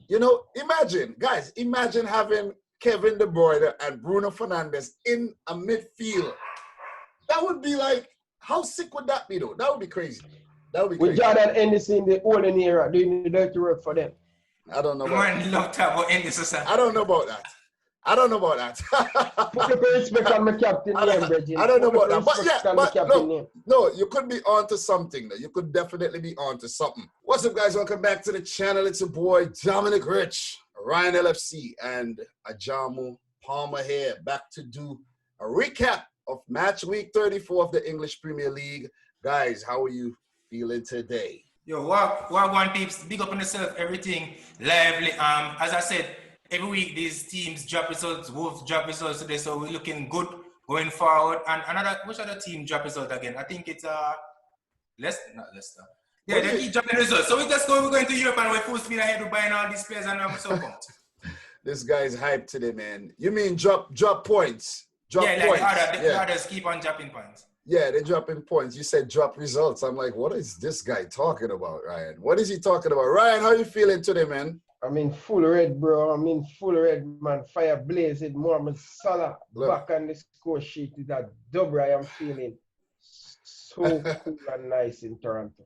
You know, imagine having Kevin De Bruyne and Bruno Fernandes in a midfield. That would be like, how sick would that be though? That would be crazy. With Jordan Henderson in the olden era doing the dirty work for them. I don't know about that. I don't know about that. Put the respect on my captain name, Bridget. I don't know about that. But yeah, no, you could be onto something. You could definitely be onto something. What's up, guys? Welcome back to the channel. It's your boy, Dominic Rich, Ryan LFC, and Ajamu Palmer here, back to do a recap of match week 34 of the English Premier League. Guys, how are you feeling today? Yo, walk one peeps, big up on yourself, everything lively. As I said, every week these teams drop results, Wolves drop results today, so we're looking good going forward. And which other team drop result again? I think it's Leicester, not Leicester. Yeah, they keep dropping results. So we're going to Europe and we're full speed ahead, we're buying all these players and I'm so pumped. This guy's hyped today, man. You mean drop points? The others keep on dropping points. Yeah, they're dropping points. You said drop results. I'm like, what is this guy talking about, Ryan? What is he talking about? Ryan, how you feeling today, man? I'm in full red, bro. I'm in full red, man. Fire blazing. Mohamed Salah back on the score sheet with that double. I am feeling so cool and nice in Toronto.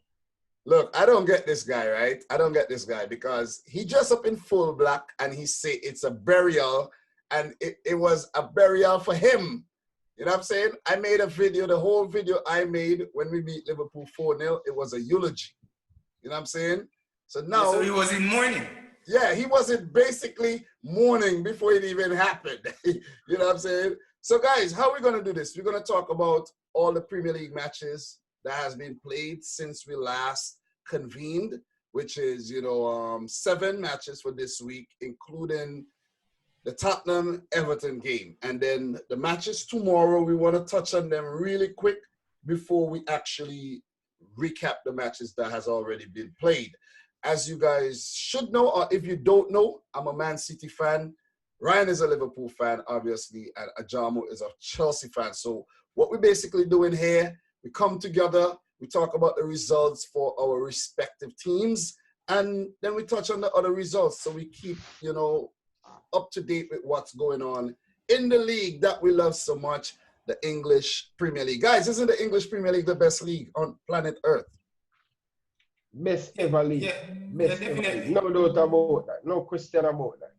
Look, I don't get this guy, right? I don't get this guy because he dressed up in full black and he say it's a burial and it was a burial for him. You know what I'm saying? I made a video, the whole video I made when we beat Liverpool 4-0, it was a eulogy. You know what I'm saying? So now... So he was in mourning. Yeah, he wasn't basically mourning before it even happened. You know what I'm saying? So guys, how are we going to do this? We're going to talk about all the Premier League matches that has been played since we last convened, which is, 7 matches for this week, including the Tottenham Everton game. And then the matches tomorrow, we want to touch on them really quick before we actually recap the matches that has already been played. As you guys should know, or if you don't know, I'm a Man City fan. Ryan is a Liverpool fan, obviously, and Ajamu is a Chelsea fan. So what we're basically doing here, we come together, we talk about the results for our respective teams, and then we touch on the other results so we keep, up to date with what's going on in the league that we love so much, the English Premier League. Guys, isn't the English Premier League the best league on planet Earth? Best ever league. Yeah, best ever league. No doubt about that. No question about that.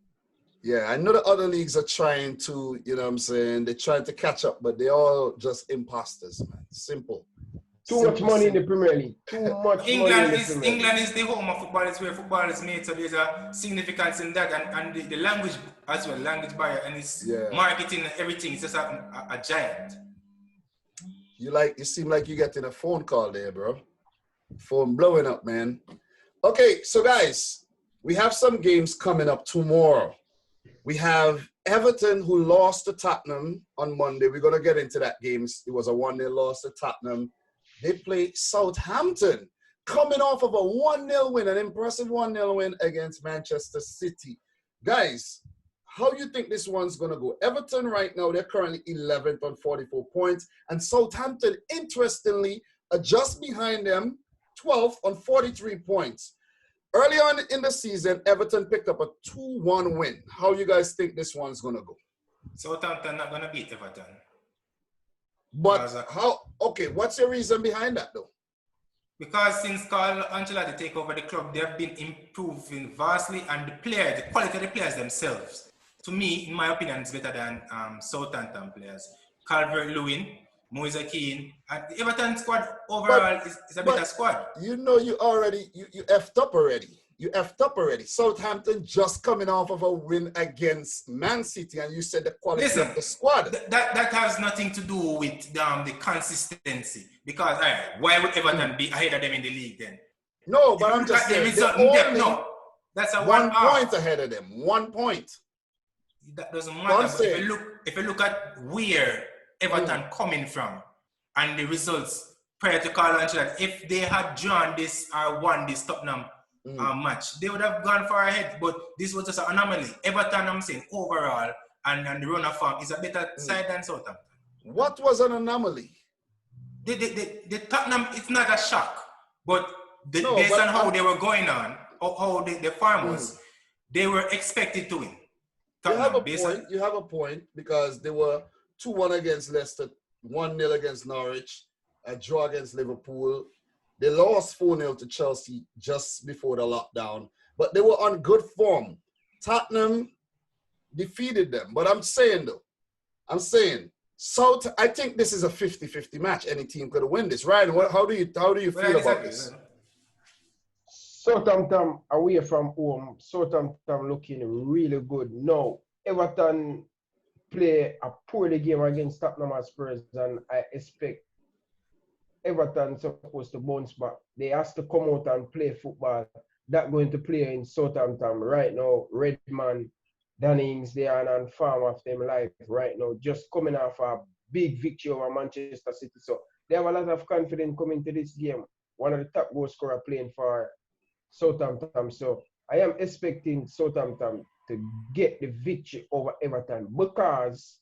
Yeah, I know the other leagues are trying to, they're trying to catch up, but they're all just imposters, man. Simple. Too much money in the Premier League. Too much money in the Premier League. England is the home of football. It's where football is made, so there's a significance in that. And the language as well, language barrier, and it's marketing and everything. It's just a giant. You seem like you're getting a phone call there, bro. Phone blowing up, man. Okay, so guys, we have some games coming up tomorrow. We have Everton, who lost to Tottenham on Monday. We're going to get into that game. It was a 1-0 loss to Tottenham. They play Southampton, coming off of a 1-0 win, an impressive 1-0 win against Manchester City. Guys, how do you think this one's going to go? Everton right now, they're currently 11th on 44 points. And Southampton, interestingly, are just behind them, 12th on 43 points. Early on in the season, Everton picked up a 2-1 win. How you guys think this one's going to go? Southampton not going to beat Everton. But what's your reason behind that though? Because since Carlo Ancelotti take over the club, they have been improving vastly, and the quality of the players themselves, to me, in my opinion, is better than Southampton players. Calvert-Lewin, Moise Kean, and the Everton squad overall is a better squad. You effed up already. You effed up already. Southampton just coming off of a win against Man City, and you said the quality of the squad. That has nothing to do with the consistency. Because why would Everton be ahead of them in the league then? No, but I'm just saying that's a 1 point ahead of them. 1 point. That doesn't matter. But if you look at where Everton coming from and the results prior to Carlo Ancelotti, if they had drawn this or won this Tottenham match, they would have gone far ahead. But this was just an anomaly. Everton, I'm saying, overall, and the run of form is a better side than Southampton. What was an anomaly? The Tottenham, it's not a shock, but based on how they were going on, how the form was, they were expected to win. You have a Tottenham, point. You have a point because they were 2-1 against Leicester, 1-0 against Norwich, a draw against Liverpool. They lost 4-0 to Chelsea just before the lockdown, but they were on good form. Tottenham defeated them. But I'm saying, I think this is a 50-50 match. Any team could win this. Ryan, how do you feel about this? Southampton away from home. Southampton looking really good. No, Everton play a poorly game against Tottenham Spurs, and I expect Everton supposed to bounce back. They have to come out and play football. That going to play in Southampton right now. Redman, Dannings, they are on farm of them life right now, just coming off a big victory over Manchester City. So they have a lot of confidence coming to this game. One of the top goal scorer playing for Southampton. So I am expecting Southampton to get the victory over Everton because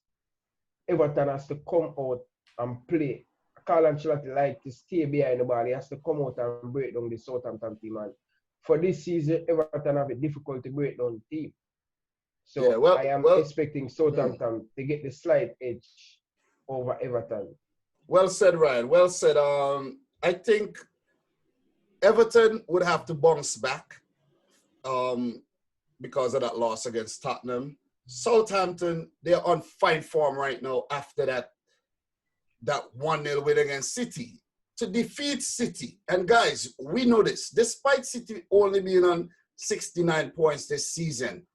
Everton has to come out and play. Carl Ancelotti like to stay behind the ball. He has to come out and break down the Southampton team. And for this season, Everton have a difficult to break down team. So yeah, I am expecting Southampton to get the slight edge over Everton. Well said, Ryan. Well said. I think Everton would have to bounce back because of that loss against Tottenham. Southampton, they're on fine form right now after that 1-0 win against City. To defeat City, and guys, we know this, despite City only being on 69 points this season,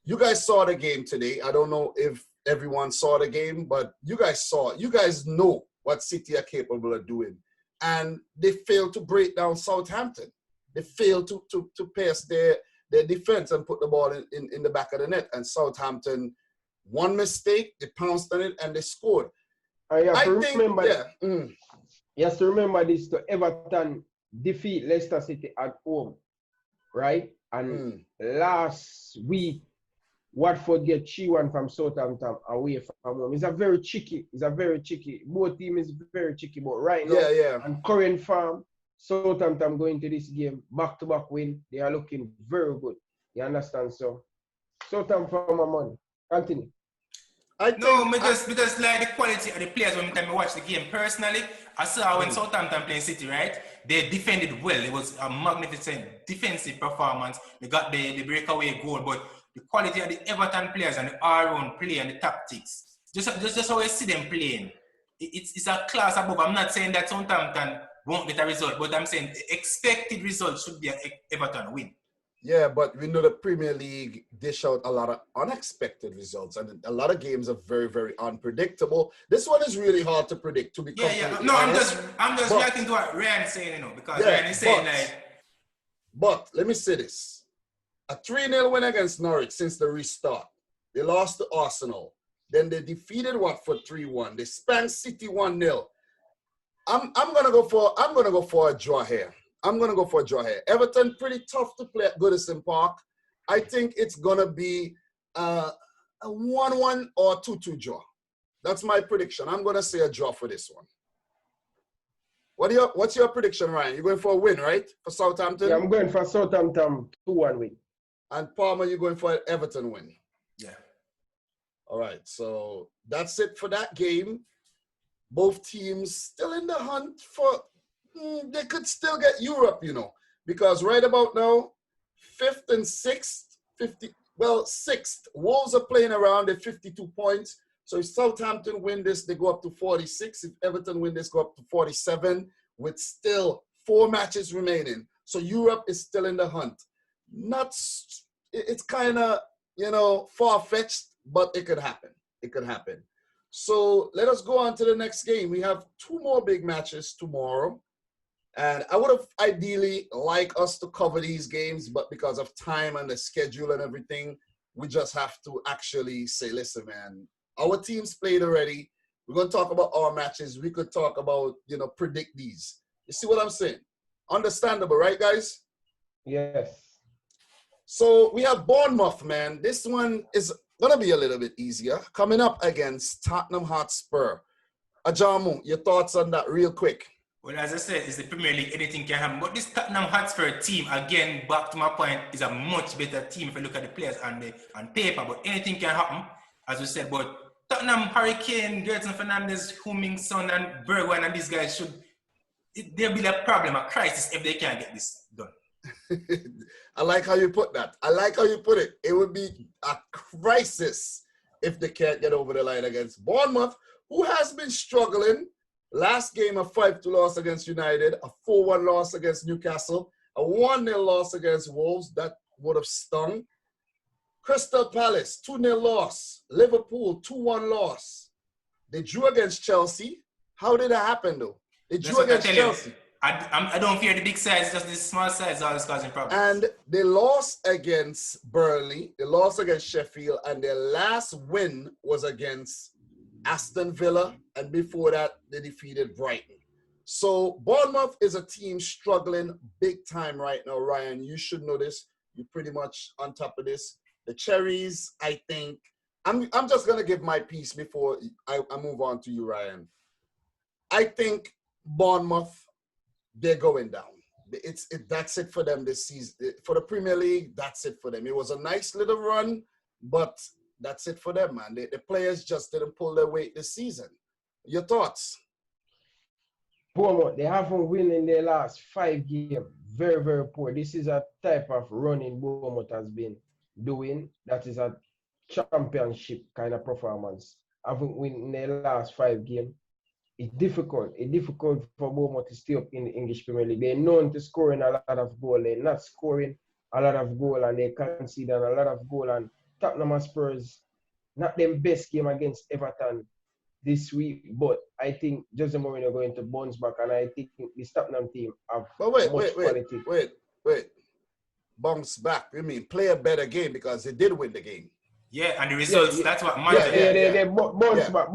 you guys saw the game today. I don't know if everyone saw the game, but you guys saw it. You guys know what City are capable of doing. And they failed to break down Southampton. They failed to pass their defense and put the ball in the back of the net. And Southampton, one mistake, they pounced on it and they scored. You have to remember this, to Everton defeat Leicester City at home, right? And last week, Watford get 3-1 from Southampton away from home. It's a very tricky. Both teams is very tricky, but right now, and current form, Southampton going to this game, back-to-back win. They are looking very good. You understand? So, Southampton for my money. Continue. Because like the quality of the players when I watch the game personally, I saw when Southampton playing City, right? They defended well. It was a magnificent defensive performance. They got the breakaway goal, but the quality of the Everton players and the all-round play and the tactics, just how I see them playing, it's a class above. I'm not saying that Southampton won't get a result, but I'm saying the expected result should be an Everton win. Yeah, but we know the Premier League dish out a lot of unexpected results, and a lot of games are very, very unpredictable. This one is really hard to predict. To be No, honest. I'm just reacting to what Ryan is saying, because Ryan is saying But let me say this: a 3-0 win against Norwich since the restart. They lost to Arsenal, then they defeated Watford 3-1. They spanked City 1-0. I'm gonna go for a draw here. Everton, pretty tough to play at Goodison Park. I think it's going to be a 1-1 or 2-2 draw. That's my prediction. I'm going to say a draw for this one. What's your prediction, Ryan? You're going for a win, right? For Southampton? Yeah, I'm going for Southampton 2-1 win. And Palmer, you're going for an Everton win? Yeah. All right, so that's it for that game. Both teams still in the hunt for... they could still get Europe, because right about now, 5th and 6th, 6th. Wolves are playing around at 52 points. So if Southampton win this, they go up to 46. If Everton win this, go up to 47 with still 4 matches remaining. So Europe is still in the hunt. It's kind of, far-fetched, but it could happen. So let us go on to the next game. We have 2 more big matches tomorrow. And I would have ideally liked us to cover these games, but because of time and the schedule and everything, we just have to actually say, listen, man, our teams played already. We're going to talk about our matches. We could talk about, predict these. You see what I'm saying? Understandable, right, guys? Yes. So we have Bournemouth, man. This one is going to be a little bit easier. Coming up against Tottenham Hotspur. Ajamu, your thoughts on that real quick? Well, as I said, it's the Premier League, anything can happen. But this Tottenham Hotspur team, again, back to my point, is a much better team if you look at the players on paper. But anything can happen, as we said. But Tottenham, Hurricane, Gerson Fernandez, Heung-min Son, and Bergwijn, and these guys there'll be a problem, a crisis, if they can't get this done. I like how you put that. I like how you put it. It would be a crisis if they can't get over the line against Bournemouth, who has been struggling. Last game, a 5-2 loss against United, a 4-1 loss against Newcastle, a 1-0 loss against Wolves. That would have stung. Crystal Palace, 2-0 loss. Liverpool, 2-1 loss. They drew against Chelsea. How did that happen, though? They drew against Chelsea. I don't fear the big size, just the small size always causing problems. And they lost against Burnley, they lost against Sheffield, and their last win was against Aston Villa, and before that, they defeated Brighton. So Bournemouth is a team struggling big time right now, Ryan. You should know this. You're pretty much on top of this. The Cherries, I think, I'm just going to give my piece before I move on to you, Ryan. I think Bournemouth, they're going down. That's it for them this season. For the Premier League, that's it for them. It was a nice little run, but that's it for them, man. The players just didn't pull their weight this season. Your thoughts? Bournemouth, they haven't won in their last 5 games. Very, very poor. This is a type of running Bournemouth has been doing. That is a championship kind of performance. Haven't won in their last 5 games. It's difficult. It's difficult for Bournemouth to stay up in the English Premier League. They're known to scoring a lot of goals. They're not scoring a lot of goals, and they concede a lot of goals. And Tottenham Spurs, not their best game against Everton this week, but I think Jose Mourinho going to bounce back, and I think this Tottenham team have quality. Wait. Bounce back. You mean play a better game because they did win the game? Yeah, and the results, that's what matters. They bounce back.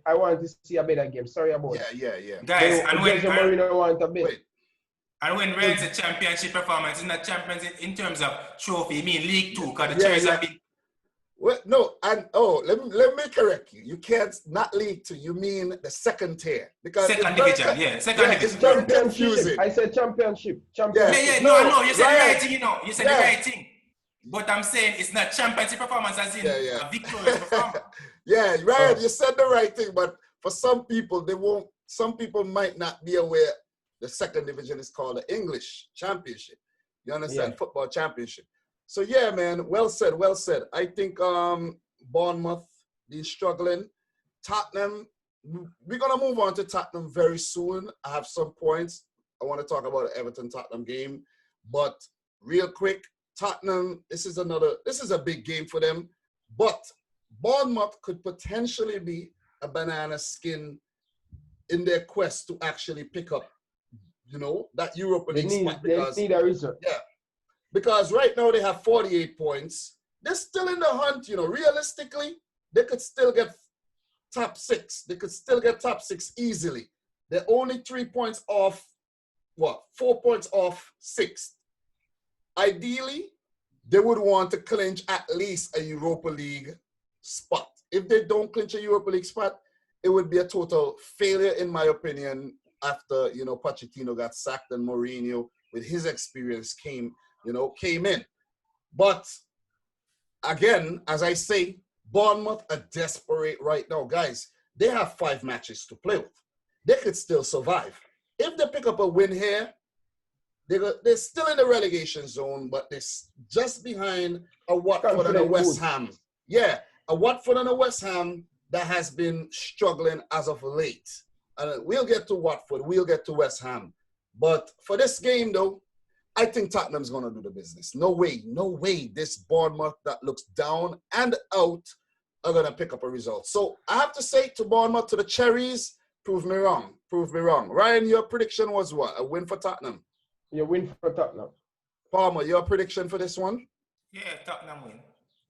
I want to see a better game. Sorry about that. Yeah. Guys, Mourinho want a bit. Wait. And when Ryan's a championship performance, it's not champions in terms of trophy, you mean League 2, because the Cherries have been... Well, no, let me correct you. You can't, not League 2, you mean the second tier. Because second division, second division. It's very confusing. I said championship. No, you said the right thing, You said the right thing. But I'm saying it's not championship performance as in a victorious performance. Ryan, you said the right thing, but for some people, some people might not be aware the second division is called the English Championship. You understand? Yeah. Football Championship. So, yeah, man, well said. I think Bournemouth, they're struggling. Tottenham, we're going to move on to Tottenham very soon. I have some points. I want to talk about the Everton-Tottenham game. But real quick, Tottenham, this is a big game for them. But Bournemouth could potentially be a banana skin in their quest to actually pick up, that Europa League spot. They need a result. Yeah. Because right now they have 48 points. They're still in the hunt, Realistically, they could still get top 6. They could still get top 6 easily. They're only 3 points off, 4 points off 6th. Ideally, they would want to clinch at least a Europa League spot. If they don't clinch a Europa League spot, it would be a total failure, in my opinion, after, Pochettino got sacked and Mourinho, with his experience, came in. But, again, as I say, Bournemouth are desperate right now. Guys, they have 5 matches to play with. They could still survive. If they pick up a win here, they're still in the relegation zone, but they're just behind a Watford and a West Ham. Yeah, a Watford and a West Ham that has been struggling as of late. And we'll get to Watford, we'll get to West Ham. But for this game, though, I think Tottenham's going to do the business. No way this Bournemouth that looks down and out are going to pick up a result. So I have to say to Bournemouth, to the Cherries, prove me wrong. Ryan, your prediction was what? A win for Tottenham? You win for Tottenham. Palmer, your prediction for this one? Yeah, Tottenham win.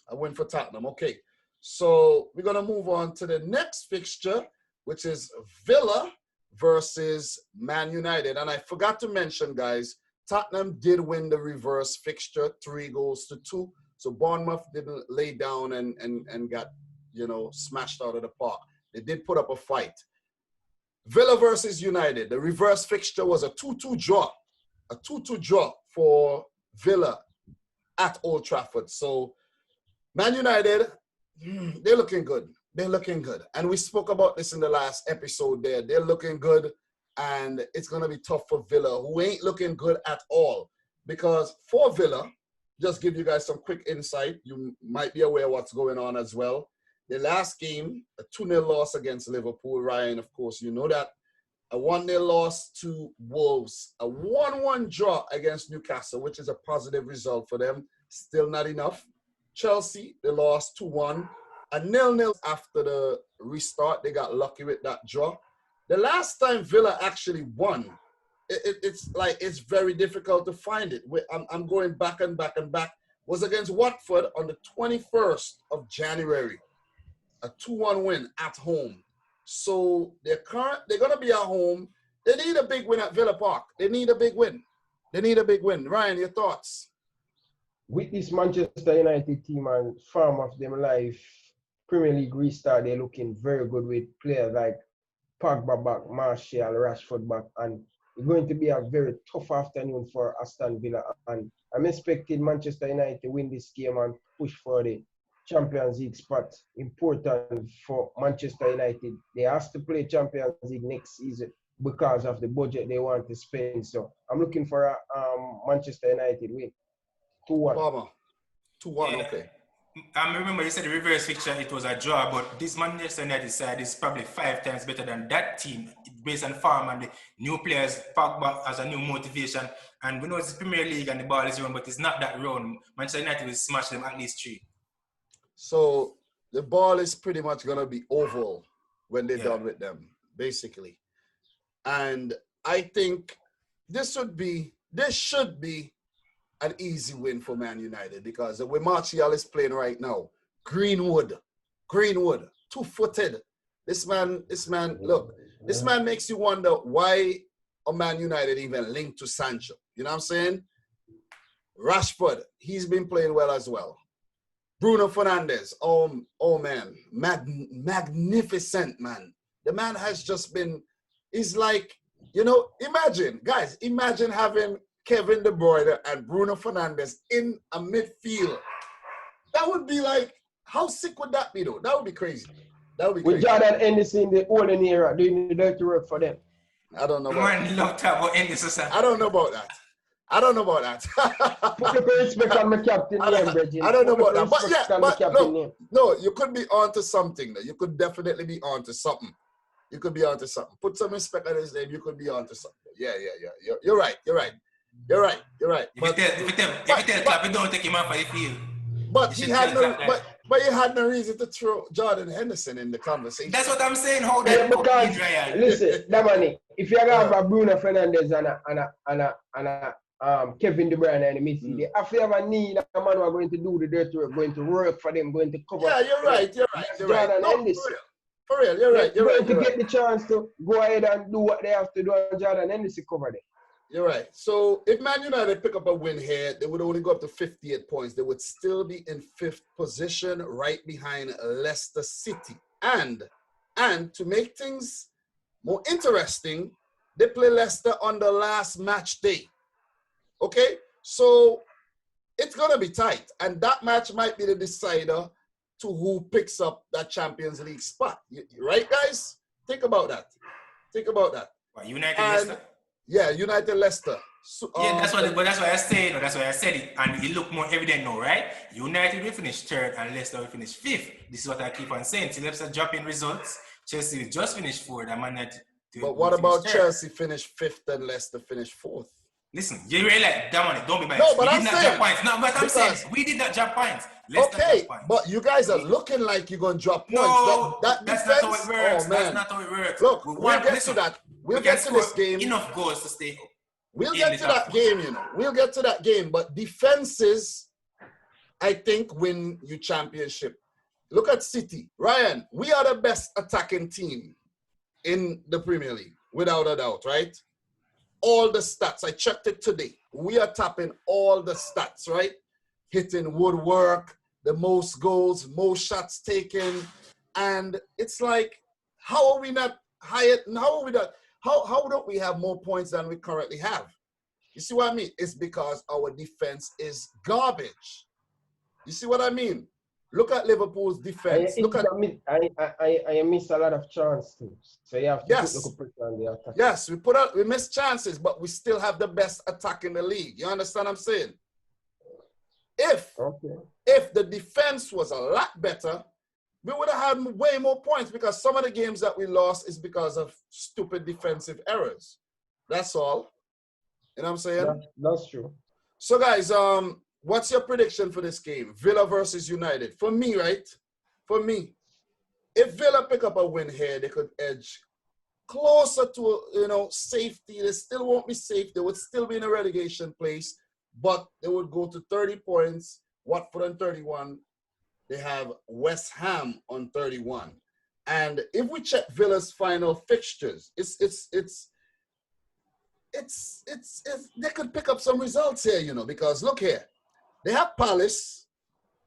A win for Tottenham. Okay. So we're going to move on to the next fixture, which is Villa versus Man United. And I forgot to mention, guys, Tottenham did win the reverse fixture, 3-2. So Bournemouth didn't lay down and got, smashed out of the park. They did put up a fight. Villa versus United. The reverse fixture was a 2-2 draw. A 2-2 draw for Villa at Old Trafford. So, Man United, they're looking good. They're looking good. And we spoke about this in the last episode there. They're looking good. And it's going to be tough for Villa, who ain't looking good at all. Because for Villa, just give you guys some quick insight. You might be aware what's going on as well. The last game, a 2-0 loss against Liverpool. Ryan, of course, you know that. A 1-0 loss to Wolves. A 1-1 draw against Newcastle, which is a positive result for them. Still not enough. Chelsea, they lost 2-1. A 0-0 after the restart. They got lucky with that draw. The last time Villa actually won, it's very difficult to find it. I'm going back and back and back. Was against Watford on the 21st of January. A 2-1 win at home. So they're going to be at home. They need a big win at Villa Park. They need a big win. They need a big win. Ryan, your thoughts? With this Manchester United team and form of them life, Premier League restart, they're looking very good with players like Pogba back, Martial, Rashford back, and it's going to be a very tough afternoon for Aston Villa. And I'm expecting Manchester United to win this game and push for the Champions League spot. Important for Manchester United. They have to play Champions League next season because of the budget they want to spend. So I'm looking for a Manchester United win. 2-1. 2-1, Yeah. okay. I remember you said the reverse fixture, it was a draw, but this Manchester United side is probably 5 times better than that team based on form and the new players. Pogba has a new motivation. And we know it's the Premier League and the ball is run, but it's not that run. Manchester United will smash them at least 3. So the ball is pretty much going to be oval when they're done with them, basically. And I think this should be an easy win for Man United because the way Martial is playing right now, Greenwood, 2-footed. This man, look, this man makes you wonder why a Man United even linked to Sancho. You know what I'm saying? Rashford, he's been playing well as well. Bruno Fernandes, oh man, magnificent man. The man has just been, he's like, you know, imagine having Kevin De Bruyne and Bruno Fernandes in a midfield. That would be like, how sick would that be though? That would be crazy. That would be crazy. With Jordan Henderson in the olden era doing the dirty work for them. I don't know about that. I don't know about that. Put the respect on my captain name, Bridget. I don't know about that. But yeah, but no, you could be onto something. You could definitely be onto something. You could be onto something. Put some respect on his name. You could be onto something. Yeah. You're right. But if you tell Clappy, don't take him out for the field. But he had no reason to throw Jordan Henderson in the conversation. That's what I'm saying. How because listen, Dominic, if you have Bruno Fernandes and Kevin De Bruyne in the midfield, they have to have a need a man who are going to do the dirty work, going to work for them, going to cover. Yeah, you're right. Jordan Henderson. For real, you're right. You're going to get the chance to go ahead and do what they have to do, and Jordan Henderson cover them. You're right. So if Man United pick up a win here, they would only go up to 58 points. They would still be in 5th position, right behind Leicester City. And to make things more interesting, they play Leicester on the last match day. Okay? So it's going to be tight. And that match might be the decider to who picks up that Champions League spot. Right, guys? Think about that. What, United Leicester? Yeah, United Leicester. So, that's why I say. That's why I said it, and it look more evident now, right? United will finish 3rd, and Leicester will finish 5th. This is what I keep on saying. Till Leicester drop in results, Chelsea will just finish 4th, and Man United. But what about Chelsea finish 5th and Leicester finish 4th? Listen, you really like that money. Don't be biased. No, but I'm saying, points. No, but I'm saying we did not drop points. Leicester points. But you guys are looking like you're gonna drop points. No, that's defense, not how it works. Oh, man. That's not how it works. Look, we'll get to that. We'll get to this game. Enough goals to stay up. We'll get to that game, you know. We'll get to that game. But defenses, I think, win you championship. Look at City. Ryan, we are the best attacking team in the Premier League, without a doubt, right? All the stats. I checked it today. We are topping all the stats, right? Hitting woodwork, the most goals, most shots taken. And it's like, how are we not higher? How are we that? How don't we have more points than we currently have? You see what I mean? It's because our defense is garbage. You see what I mean? Look at Liverpool's defense. I miss a lot of chances too. So you have to put the pressure on the attack. Yes, we miss chances, but we still have the best attack in the league. You understand what I'm saying? If the defense was a lot better, we would have had way more points, because some of the games that we lost is because of stupid defensive errors. That's all. You know what I'm saying? That's true. So guys, what's your prediction for this game? Villa versus United. For me, right? For me, if Villa pick up a win here, they could edge closer to, safety. They still won't be safe. They would still be in a relegation place, but they would go to 30 points, Watford on 31. They have West Ham on 31. And if we check Villa's final fixtures, they could pick up some results here, because look here. They have Palace,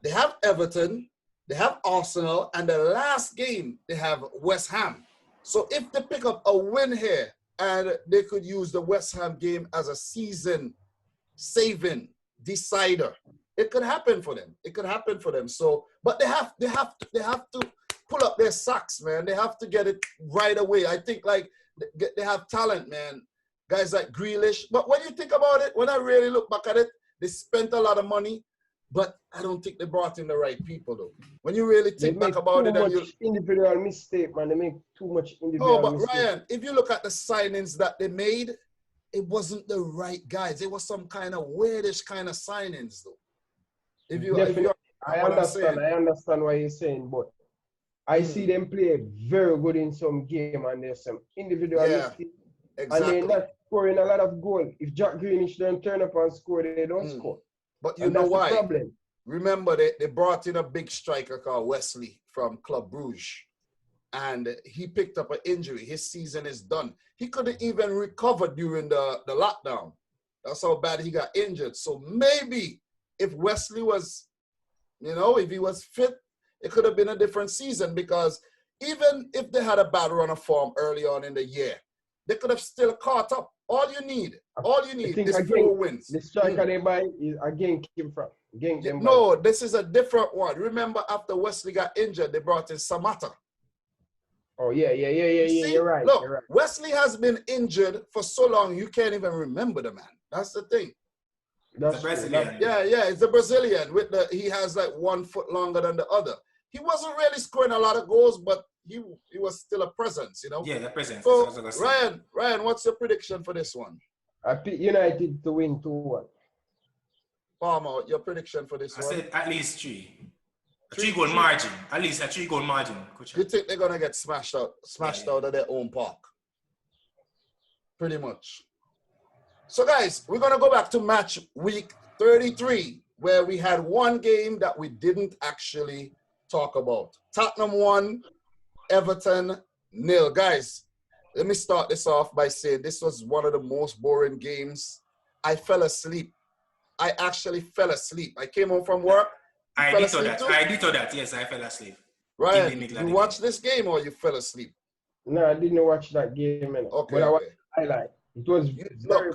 they have Everton, they have Arsenal, and the last game they have West Ham. So if they pick up a win here, and they could use the West Ham game as a season-saving decider, it could happen for them. It could happen for them. So, but they have to pull up their socks, man. They have to get it right away. I think they have talent, man. Guys like Grealish. But when you think about it, when I really look back at it, they spent a lot of money, but I don't think they brought in the right people, though. When you really think back about it, too much individual mistake, man. They make too much individual mistake. Ryan, if you look at the signings that they made, it wasn't the right guys. It was some kind of weirdish kind of signings, though. I understand what you're saying, but I see them play very good in some game, and there's some individual mistakes. Exactly. And they're not scoring a lot of goals. If Jack Grealish don't turn up and score, they don't score. But you know why? Problem. Remember, they brought in a big striker called Wesley from Club Brugge, and he picked up an injury. His season is done. He couldn't even recover during the lockdown. That's how bad he got injured. So maybe if Wesley was, if he was fit, it could have been a different season, because even if they had a bad run of form early on in the year, they could have still caught up. All you need is 4 wins. The striker they buy is again came from. No, this is a different one. Remember, after Wesley got injured, they brought in Samatta. Oh, yeah. You're right. Look, you're right. Wesley has been injured for so long, you can't even remember the man. That's the thing. That's Brazilian. Yeah, it's the Brazilian. He has 1 foot longer than the other. He wasn't really scoring a lot of goals, but he was still a presence, Yeah, a presence. So, Ryan, what's your prediction for this one? I pick United to win 2-1. Palmer, your prediction for this one? I said at least 3. A 3-goal margin. At least a 3-goal margin. You think they're gonna get smashed out of their own park? Pretty much. So guys, we're gonna go back to match week 33, where we had one game that we didn't actually talk about. Tottenham 1, Everton 0. Guys, let me start this off by saying this was one of the most boring games. I fell asleep. I actually fell asleep. I came home from work. I did that. Yes, I fell asleep. Ryan, you watched this game or you fell asleep? No, I didn't watch that game. Okay. But I watched the highlight. It was very...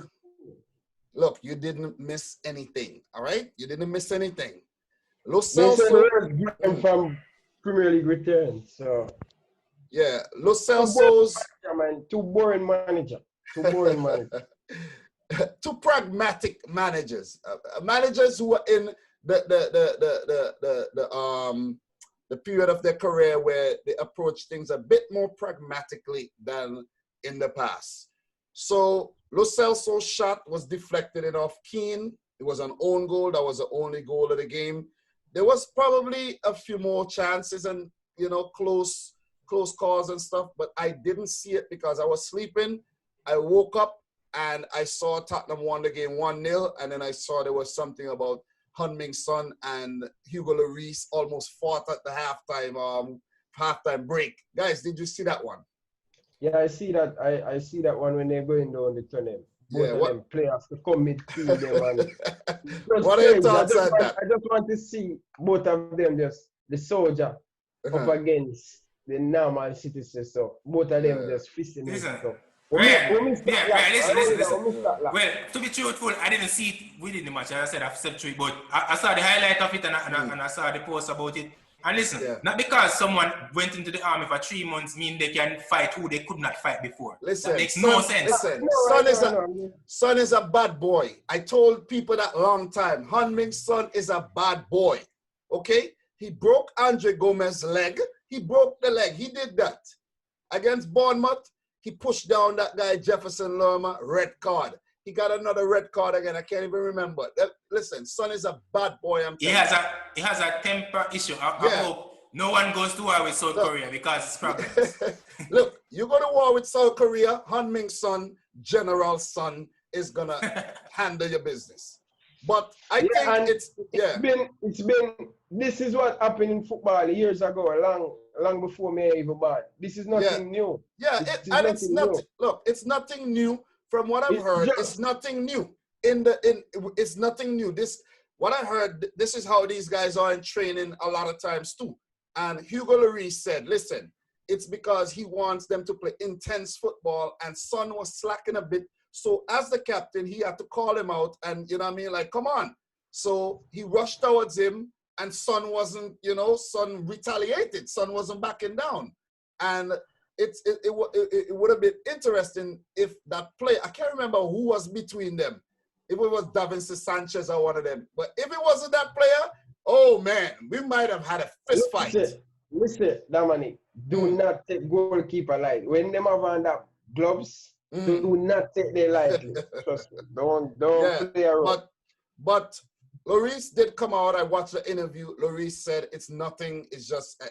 Look, you didn't miss anything, all right? You didn't miss anything. Lo Celso from Premier League return, so... Yeah, Lo Celso's... Too boring manager. Two pragmatic managers. Managers who are in the period of their career where they approach things a bit more pragmatically than in the past. So Lo Celso's shot was deflected in off Keane. It was an own goal. That was the only goal of the game. There was probably a few more chances and, close calls and stuff, but I didn't see it because I was sleeping. I woke up and I saw Tottenham won the game 1-0, and then I saw there was something about Heung-min Son and Hugo Lloris almost fought at the halftime break. Guys, did you see that one? Yeah, I see that. I see that one when they're going down the tunnel. Both of them players to come midfield them. What are your thoughts on that? I just want to see both of them, just the soldier up against the normal citizens. So both of them just fisting it. Listen, So Ryan, listen. Well, Well, to be truthful, I didn't see it within the match. As I said, I've stepped through it, but I saw the highlight of it and I saw the post about it. And listen, not because someone went into the army for 3 months mean they can fight who they could not fight before. Listen, that makes no sense. Listen, Son is a bad boy. I told people that long time. Hunming's son is a bad boy. Okay? He broke Andre Gomez's leg. He broke the leg. He did that. Against Bournemouth, he pushed down that guy, Jefferson Lerma, red card. He got another red card again. I can't even remember. Listen, Son is a bad boy. He has a temper issue. I hope no one goes to war with South Korea because it's problems. Look, you go to war with South Korea, Hunming's son, General Son, is going to handle your business. But I think it's been, this is what happened in football years ago, long before me even born. This is nothing new. Yeah, it's nothing. Look, it's nothing new. From what I've heard, it's nothing new. It's nothing new. What I heard, this is how these guys are in training a lot of times too. And Hugo Lloris said, listen, it's because he wants them to play intense football, and Son was slacking a bit. So as the captain, he had to call him out, and you know what I mean, like, come on. So he rushed towards him, and Son wasn't, Son retaliated. Son wasn't backing down. And it would have been interesting if that play, I can't remember who was between them, if it was Davinson Sanchez or one of them. But if it wasn't that player, oh man, we might have had a fist fight. Listen, Dominic, do not take goalkeeper light. When them have on that gloves, do not take them lightly. Trust me. Don't play around. But Lloris did come out. I watched the interview. Lloris said it's nothing. It's just,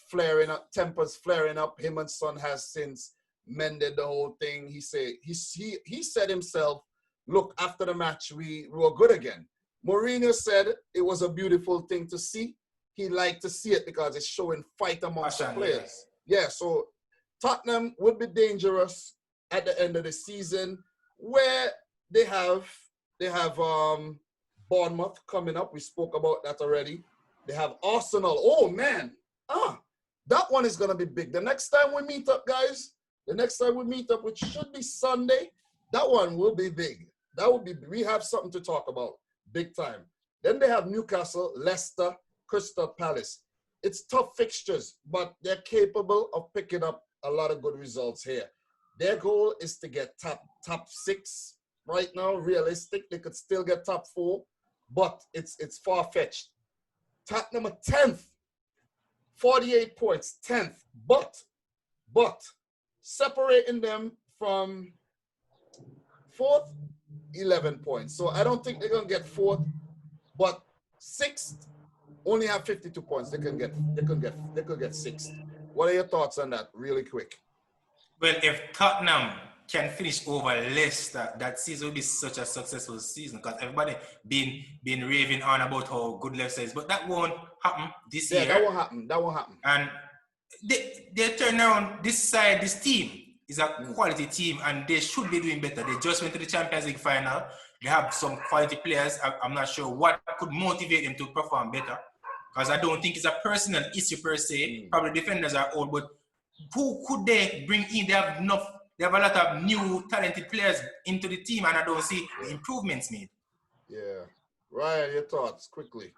flaring up, tempers flaring up. Him and Son has since mended the whole thing. He said himself, look, after the match, we were good again. Mourinho said it was a beautiful thing to see. He liked to see it because it's showing fight amongst the players. Yeah, so Tottenham would be dangerous at the end of the season, where they have Bournemouth coming up. We spoke about that already. They have Arsenal. Oh, man. That one is going to be big. The next time we meet up, guys, which should be Sunday, that one will be big. We have something to talk about, big time. Then they have Newcastle, Leicester, Crystal Palace. It's tough fixtures, but they're capable of picking up a lot of good results here. Their goal is to get top 6 right now. Realistic, they could still get top 4, but it's far-fetched. Tottenham are 10th. 48 points, 10th, but separating them from 4th, 11 points. So I don't think they're gonna get 4th, but 6th only have 52 points. They could get 6th. What are your thoughts on that, really quick? Well, if Tottenham can finish over Leicester, that season will be such a successful season because everybody been raving on about how good Leicester is, but that won't happen this year. Yeah, that won't happen. And they turn around this side. This team is a quality team, and they should be doing better. They just went to the Champions League final. They have some quality players. I'm not sure what could motivate them to perform better, because I don't think it's a personal issue per se. Probably defenders are old, but who could they bring in? They have a lot of new talented players into the team, and I don't see the improvements made. Yeah. Ryan, your thoughts, quickly.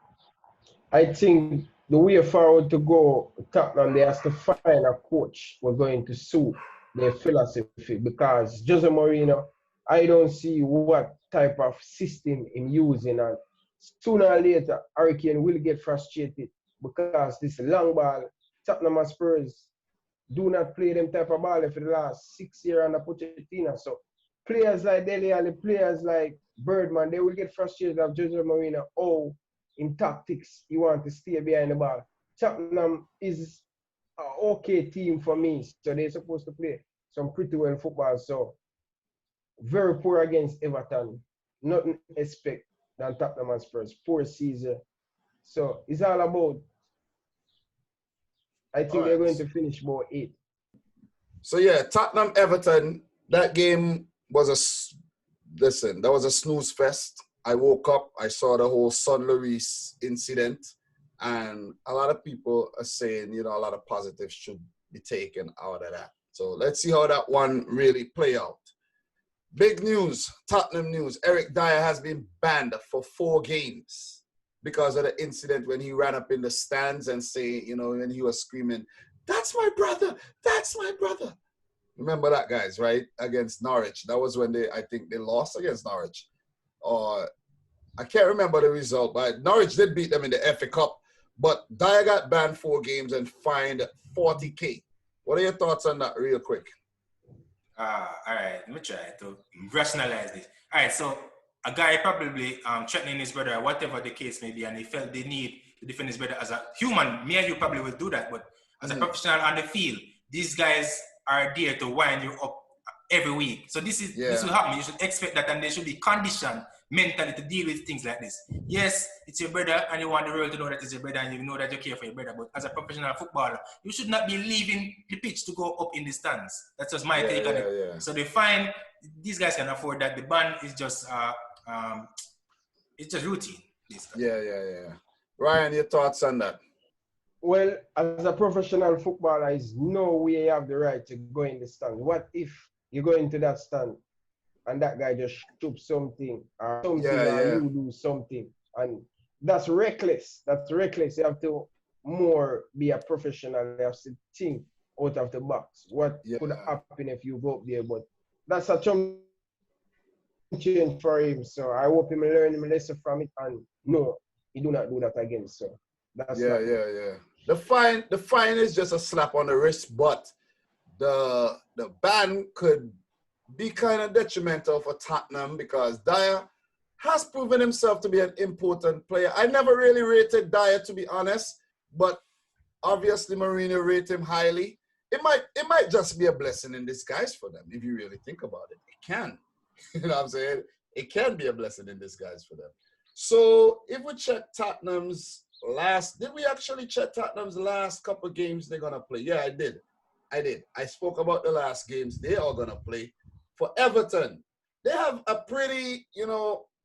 I think the way forward to go, Tottenham, they have to find a coach who's going to suit their philosophy, because Jose Mourinho, I don't see what type of system in using, and sooner or later, Hurricane will get frustrated because this long ball, Tottenham and Spurs do not play them type of ball for the last 6 years under Pochettino. So players like Dele Alli, players like Birdman, they will get frustrated of Jose Mourinho. Oh, in tactics, you want to stay behind the ball. Tottenham is an okay team for me, so they're supposed to play some pretty well football. So very poor against Everton. Nothing expect than Tottenham and Spurs. Poor season. So it's all about, I think they're going to finish about 8. So yeah, Tottenham Everton, that game was that was a snooze fest. I woke up, I saw the whole Son Lloris incident, And a lot of people are saying, you know, a lot of positives should be taken out of that. So let's see how that one really play out. Big news, Tottenham news. Eric Dyer has been banned for 4 games because of the incident when he ran up in the stands and say, you know, when he was screaming, "That's my brother, that's my brother." Remember that, guys, right? Against Norwich. That was when I think they lost against Norwich. Or I can't remember the result, but Norwich did beat them in the FA Cup. But Dyer got banned 4 games and fined 40K. What are your thoughts on that real quick? All right, let me try to rationalize this. All right, so a guy probably threatening his brother, whatever the case may be, and he felt the need to defend his brother as a human. Me and you probably will do that, but as a professional on the field, these guys are there to wind you up every week. So this will happen. You should expect that, and they should be conditioned mentally to deal with things like this. Yes, it's your brother, and you want the world to know that it's your brother, and you know that you care for your brother. But as a professional footballer, you should not be leaving the pitch to go up in the stands. That's just my take on it. Yeah. So they find these guys can afford that. The ban is just it's just routine. Yeah. Ryan, your thoughts on that? Well, as a professional footballer, is no way you have the right to go in the stand. What if you go into that stand and that guy just shoots something or you do something? And that's reckless. That's reckless. You have to more be a professional. You have to think out of the box. What could happen if you go up there? But that's a change for him. So I hope him learn him lesson from it, and no, he do not do that again. So that's The fine is just a slap on the wrist, but the ban could be kind of detrimental for Tottenham because Dyer has proven himself to be an important player. I never really rated Dyer, to be honest, but obviously Mourinho rated him highly. It might just be a blessing in disguise for them if you really think about it. It can. You know what I'm saying? It can be a blessing in disguise for them. So if we check Tottenham's did we actually check Tottenham's last couple of games they're going to play? Yeah, I did. I spoke about the last games they are going to play. For Everton, they have a pretty,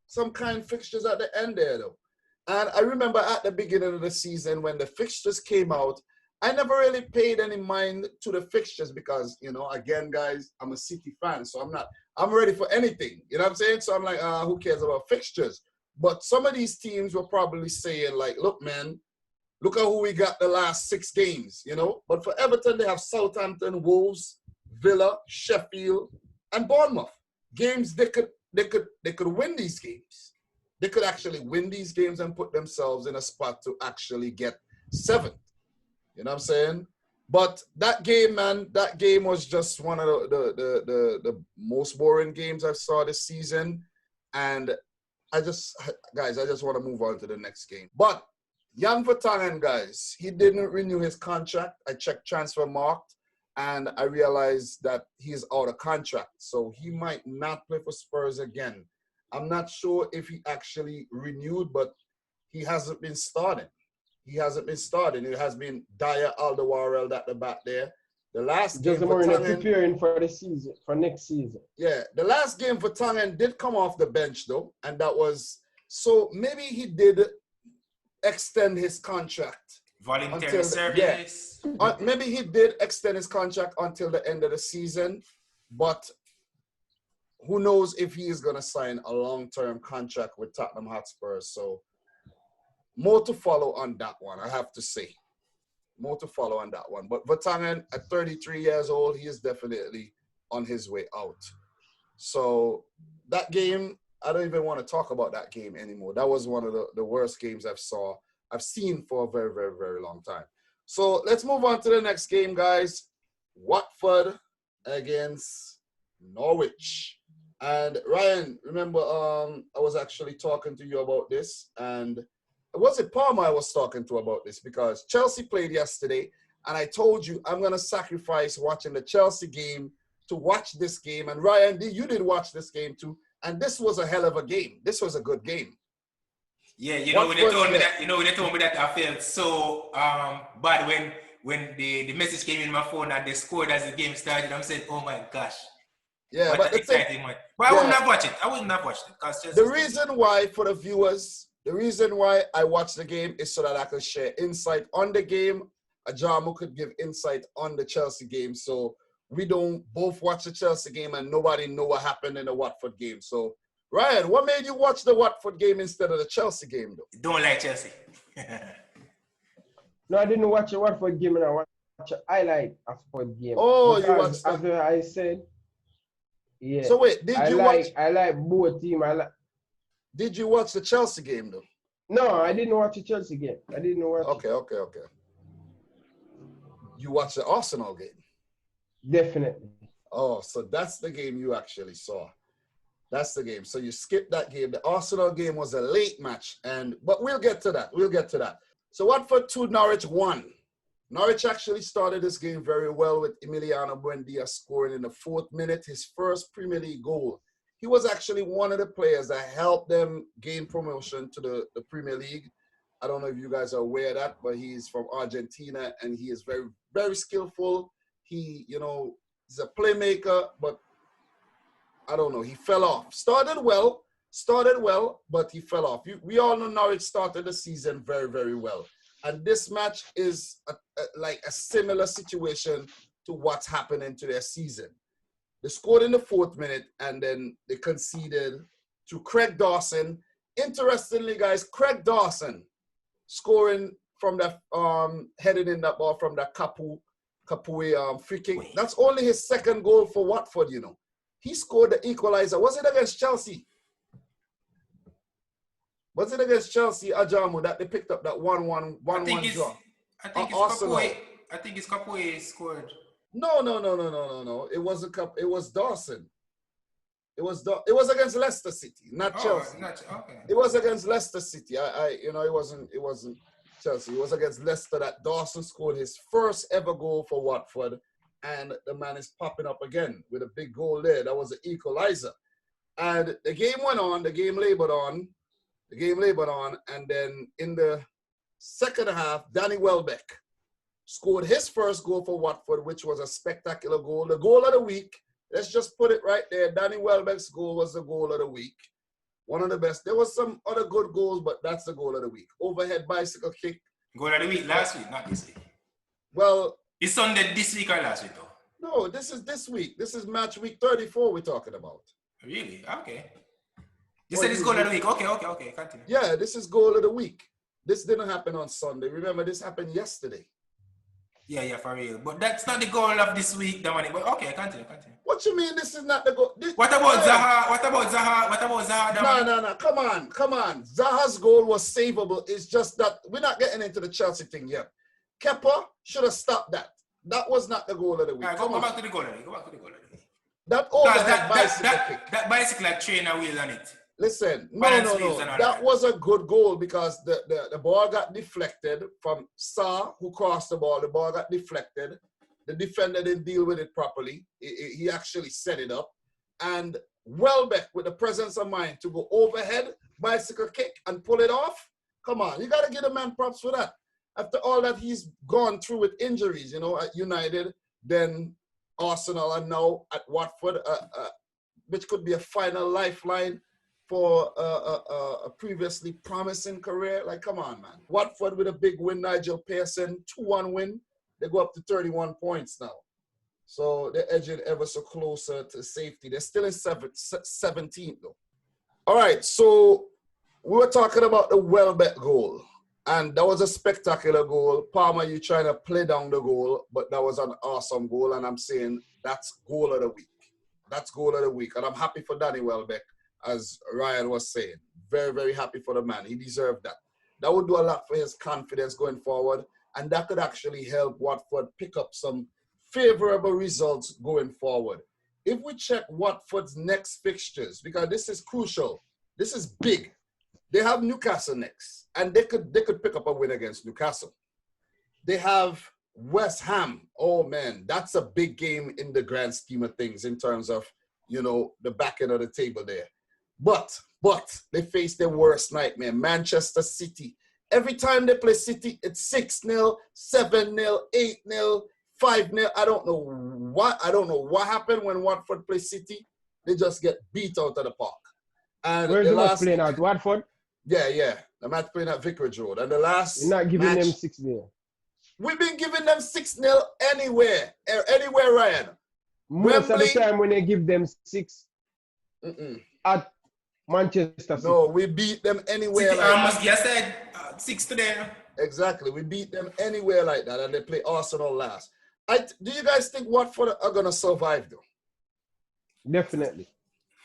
some kind of fixtures at the end there, though. And I remember at the beginning of the season when the fixtures came out, I never really paid any mind to the fixtures because, again, guys, I'm a City fan, so I'm ready for anything. You know what I'm saying? So I'm like, who cares about fixtures? But some of these teams were probably saying, like, look, man, look at who we got the last 6 games, But for Everton, they have Southampton, Wolves, Villa, Sheffield, and Bournemouth. Games they could win these games. They could actually win these games and put themselves in a spot to actually get 7th. You know what I'm saying? But that game, man, was just one of the most boring games I saw this season. And I just want to move on to the next game. But Jan Vertonghen, guys, he didn't renew his contract. I checked Transfermarkt, and I realized that he's out of contract. So he might not play for Spurs again. I'm not sure if he actually renewed, but he hasn't been starting. It has been Dyer, Alderweireld at the back there. The last game Vertonghen preparing for the season, for next season. Yeah, the last game Vertonghen did come off the bench though, and that was so maybe he did extend his contract. Voluntary service. Maybe he did extend his contract until the end of the season, but who knows if he is going to sign a long-term contract with Tottenham Hotspur. So more to follow on that one, I have to say. More to follow on that one. But Vertonghen, at 33 years old, he is definitely on his way out. So that game, I don't even want to talk about that game anymore. That was one of the worst games I've seen for a very, very, very long time. So let's move on to the next game, guys. Watford against Norwich. And Ryan, remember, I was actually talking to you about this, and was it Palmer I was talking to about this? Because Chelsea played yesterday, and I told you I'm going to sacrifice watching the Chelsea game to watch this game. And Ryan, you did watch this game too, and this was a hell of a game. This was a good game. Yeah, when they told me that, I felt so bad when the message came in my phone and they scored as the game started. I'm saying, oh my gosh. Yeah, but exciting one. But I wouldn't have watched it. I wouldn't have watched it. The reason why, for the viewers, The reason why I watch the game is so that I can share insight on the game. Ajamu could give insight on the Chelsea game. So we don't both watch the Chelsea game and nobody know what happened in the Watford game. So, Ryan, what made you watch the Watford game instead of the Chelsea game, though? Don't like Chelsea. No, I didn't watch a Watford game, and I watched a highlight of Watford game. Oh, because, you watched that? as I said, yeah. So wait, I like both teams. Did you watch the Chelsea game, though? No, I didn't watch the Chelsea game. I didn't watch Okay. You watched the Arsenal game? Definitely. Oh, so that's the game you actually saw. That's the game. So you skipped that game. The Arsenal game was a late match, but we'll get to that. So Watford 2, Norwich 1. Norwich actually started this game very well with Emiliano Buendia scoring in the 4th minute, his first Premier League goal. He was actually one of the players that helped them gain promotion to the Premier League. I don't know if you guys are aware of that, but he's from Argentina and he is very, very skillful. He, he's a playmaker, but I don't know. He fell off. Started well, but he fell off. We all know Norwich started the season very, very well. And this match is like a similar situation to what's happening to their season. They scored in the 4th minute and then they conceded to Craig Dawson. Interestingly, guys, Craig Dawson scoring from the headed in that ball from the Capoue free kick. That's only his 2nd goal for Watford, He scored the equalizer. Was it against Chelsea? Was it against Chelsea, Ajamu, that they picked up that 1-1 draw? I think it's Capoue scored. No. It wasn't It was Dawson. It was against Leicester City, not Chelsea. Okay. It was against Leicester City. It wasn't Chelsea. It was against Leicester that Dawson scored his first ever goal for Watford, and the man is popping up again with a big goal there. That was an equalizer. And the game went on, the game labored on, and then in the second half, Danny Welbeck scored his first goal for Watford, which was a spectacular goal. The goal of the week, let's just put it right there. Danny Welbeck's goal was the goal of the week. One of the best. There was some other good goals, but that's the goal of the week. Overhead bicycle kick. Goal of the week last week, not this week. Well, it's Sunday this week or last week, though? No, this is this week. This is match week 34 we're talking about. Really? Okay. You said it's goal of the week. Okay. Continue. Yeah, this is goal of the week. This didn't happen on Sunday. Remember, this happened yesterday. Yeah, for real. But that's not the goal of this week, the money. But okay, continue. What you mean this is not the goal? What about Zaha? What about Zaha? No. Come on. Zaha's goal was savable. It's just that we're not getting into the Chelsea thing yet. Kepa should have stopped that. That was not the goal of the week. Right, go back to the goal of the week. That overhead bicycle kick. That bicycle had trainer wheels on it. Listen, no. That was a good goal because the ball got deflected from Sarr, who crossed the ball. The ball got deflected. The defender didn't deal with it properly. He actually set it up. And Welbeck, with the presence of mind to go overhead, bicycle kick, and pull it off. Come on, you got to give the man props for that. After all that he's gone through with injuries, at United, then Arsenal, and now at Watford, which could be a final lifeline for a previously promising career. Like, come on, man. Watford with a big win, Nigel Pearson, 2-1 win. They go up to 31 points now. So they're edging ever so closer to safety. They're still in 17th, though. All right, so we were talking about the Welbeck goal. And that was a spectacular goal. Palmer, you trying to play down the goal, but that was an awesome goal. And I'm saying that's goal of the week. That's goal of the week. And I'm happy for Danny Welbeck, as Ryan was saying. Very, very happy for the man. He deserved that. That would do a lot for his confidence going forward. And that could actually help Watford pick up some favorable results going forward. If we check Watford's next fixtures, because this is crucial, this is big. They have Newcastle next, and they could pick up a win against Newcastle. They have West Ham. Oh, man, that's a big game in the grand scheme of things in terms of, the back end of the table there. But they face their worst nightmare, Manchester City. Every time they play City, it's 6-0, 7-0, 8-0, 5-0. I don't know what happened when Watford play City. They just get beat out of the park. And where's the last playing out? Watford? Yeah. The match playing at Vicarage Road. And the last You're not giving match, them 6-0. we've been giving them 6-0 anywhere. Anywhere, Ryan. Most Wembley, of the time when they give them 6 at Manchester City. No, we beat them anywhere City, like that. you said 6 today. Exactly. We beat them anywhere like that, and they play Arsenal last. Do you guys think Watford are going to survive, though? Definitely.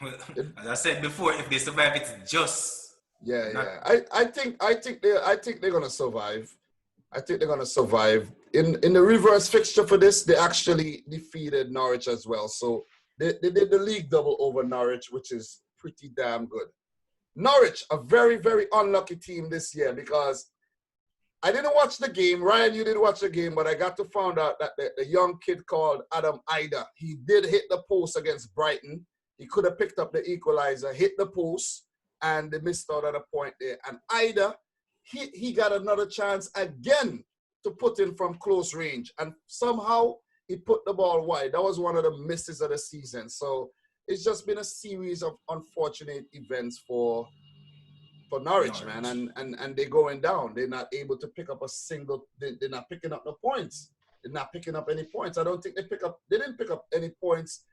Well, as I said before, if they survive, it's just. Yeah. I think they're going to survive. I think they're going to survive. In the reverse fixture for this, they actually defeated Norwich as well. So they did the league double over Norwich, which is pretty damn good. Norwich, a very, very unlucky team this year because I didn't watch the game. Ryan, you didn't watch the game, but I got to find out that the young kid called Adam Ida, he did hit the post against Brighton. He could have picked up the equalizer, hit the post, and they missed out on a point there. And Ida, he got another chance again to put in from close range. And somehow he put the ball wide. That was one of the misses of the season. So it's just been a series of unfortunate events for Norwich, man, and they're going down. They're not able to pick up a single. They're not picking up the points. They're not picking up any points. I don't think they didn't pick up any points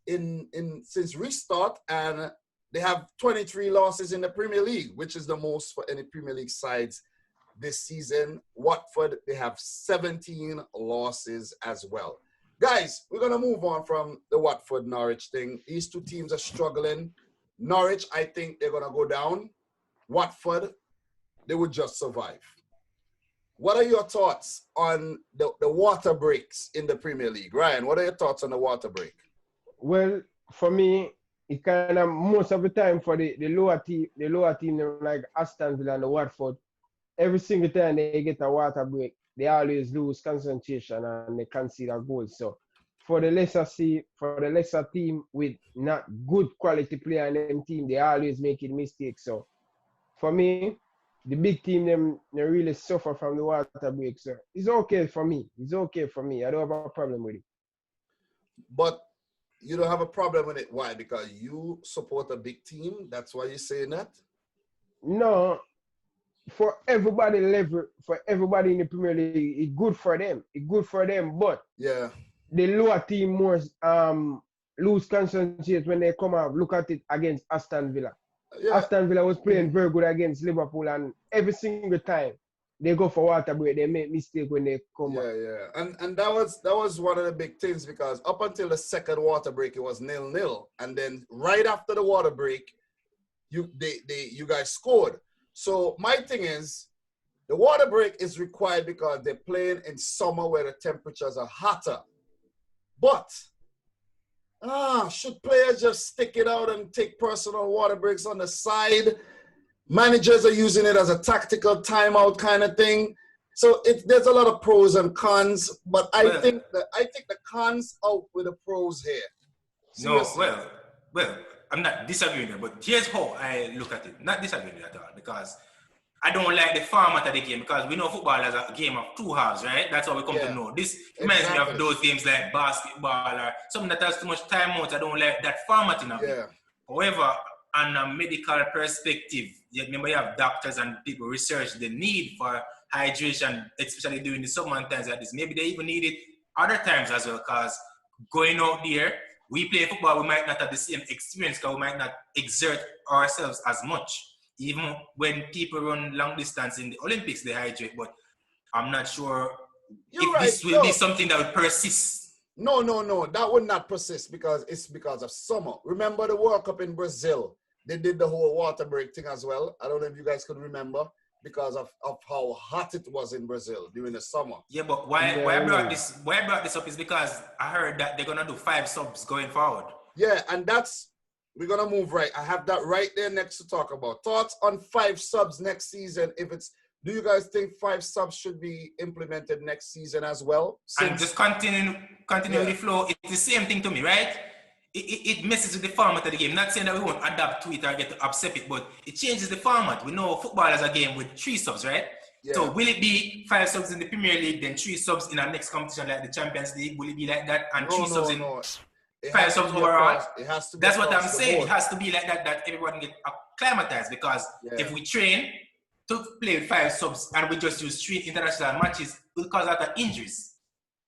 in since restart, and they have 23 losses in the Premier League, which is the most for any Premier League sides this season. Watford, they have 17 losses as well. Guys, we're gonna move on from the Watford Norwich thing. These two teams are struggling. Norwich, I think they're gonna go down. Watford, they would just survive. What are your thoughts on the water breaks in the Premier League? Ryan, what are your thoughts on the water break? Well, for me, it kind of most of the time for the lower team like Aston Villa and the Watford, every single time they get a water break, they always lose concentration and they concede a goal. So for the lesser team with not good quality player in them team, they always making mistakes. So for me, the big team, they really suffer from the water break. So it's okay for me. I don't have a problem with it. But you don't have a problem with it. Why? Because you support a big team? That's why you're saying that? No. For everybody level, for everybody in the Premier League, it's good for them. But yeah, the lower team more lose concentration when they come out. Look at it against Aston Villa. Yeah. Aston Villa was playing very good against Liverpool, and every single time they go for water break, they make mistake when they come out. Yeah. And that was one of the big things, because up until the second water break, it was 0-0, and then right after the water break, you guys scored. So my thing is, the water break is required because they're playing in summer where the temperatures are hotter. But should players just stick it out and take personal water breaks on the side? Managers are using it as a tactical timeout kind of thing. So there's a lot of pros and cons, but I think the cons outweigh the pros here. Seriously. No, well, I'm not disagreeing there, but here's how I look at it. Not disagreeing at all, because I don't like the format of the game, because we know football is a game of two halves, right? That's how we come to know. This reminds me of those games like basketball or something that has too much time out. I don't like that formatting of it. However, on a medical perspective, remember you have doctors and people research the need for hydration, especially during the summer times like this. Maybe they even need it other times as well, because going out there, we play football, we might not have the same experience because we might not exert ourselves as much. Even when people run long distance in the Olympics, they hydrate, but I'm not sure this will be something that will persist. No, that would not persist because it's because of summer. Remember the World Cup in Brazil? They did the whole water break thing as well. I don't know if you guys could remember, because of how hot it was in Brazil during the summer. Yeah, but why I brought this up is because I heard that they're gonna do 5 subs going forward. Yeah, and we're gonna move right. I have that right there next to talk about. Thoughts on 5 subs next season? Do you guys think 5 subs should be implemented next season as well? And just continue with the flow. It's the same thing to me, right? It messes with the format of the game. Not saying that we won't adapt to it or get to upset it, but it changes the format. We know football is a game with 3 subs, right? Yeah. So will it be 5 subs in the Premier League, then 3 subs in our next competition like the Champions League? Will it be like that? And 3 subs in 5 subs overall? It has to be. That's what I'm saying. It has to be like that everyone get acclimatized, because if we train to play with 5 subs and we just use 3 international matches because of the injuries.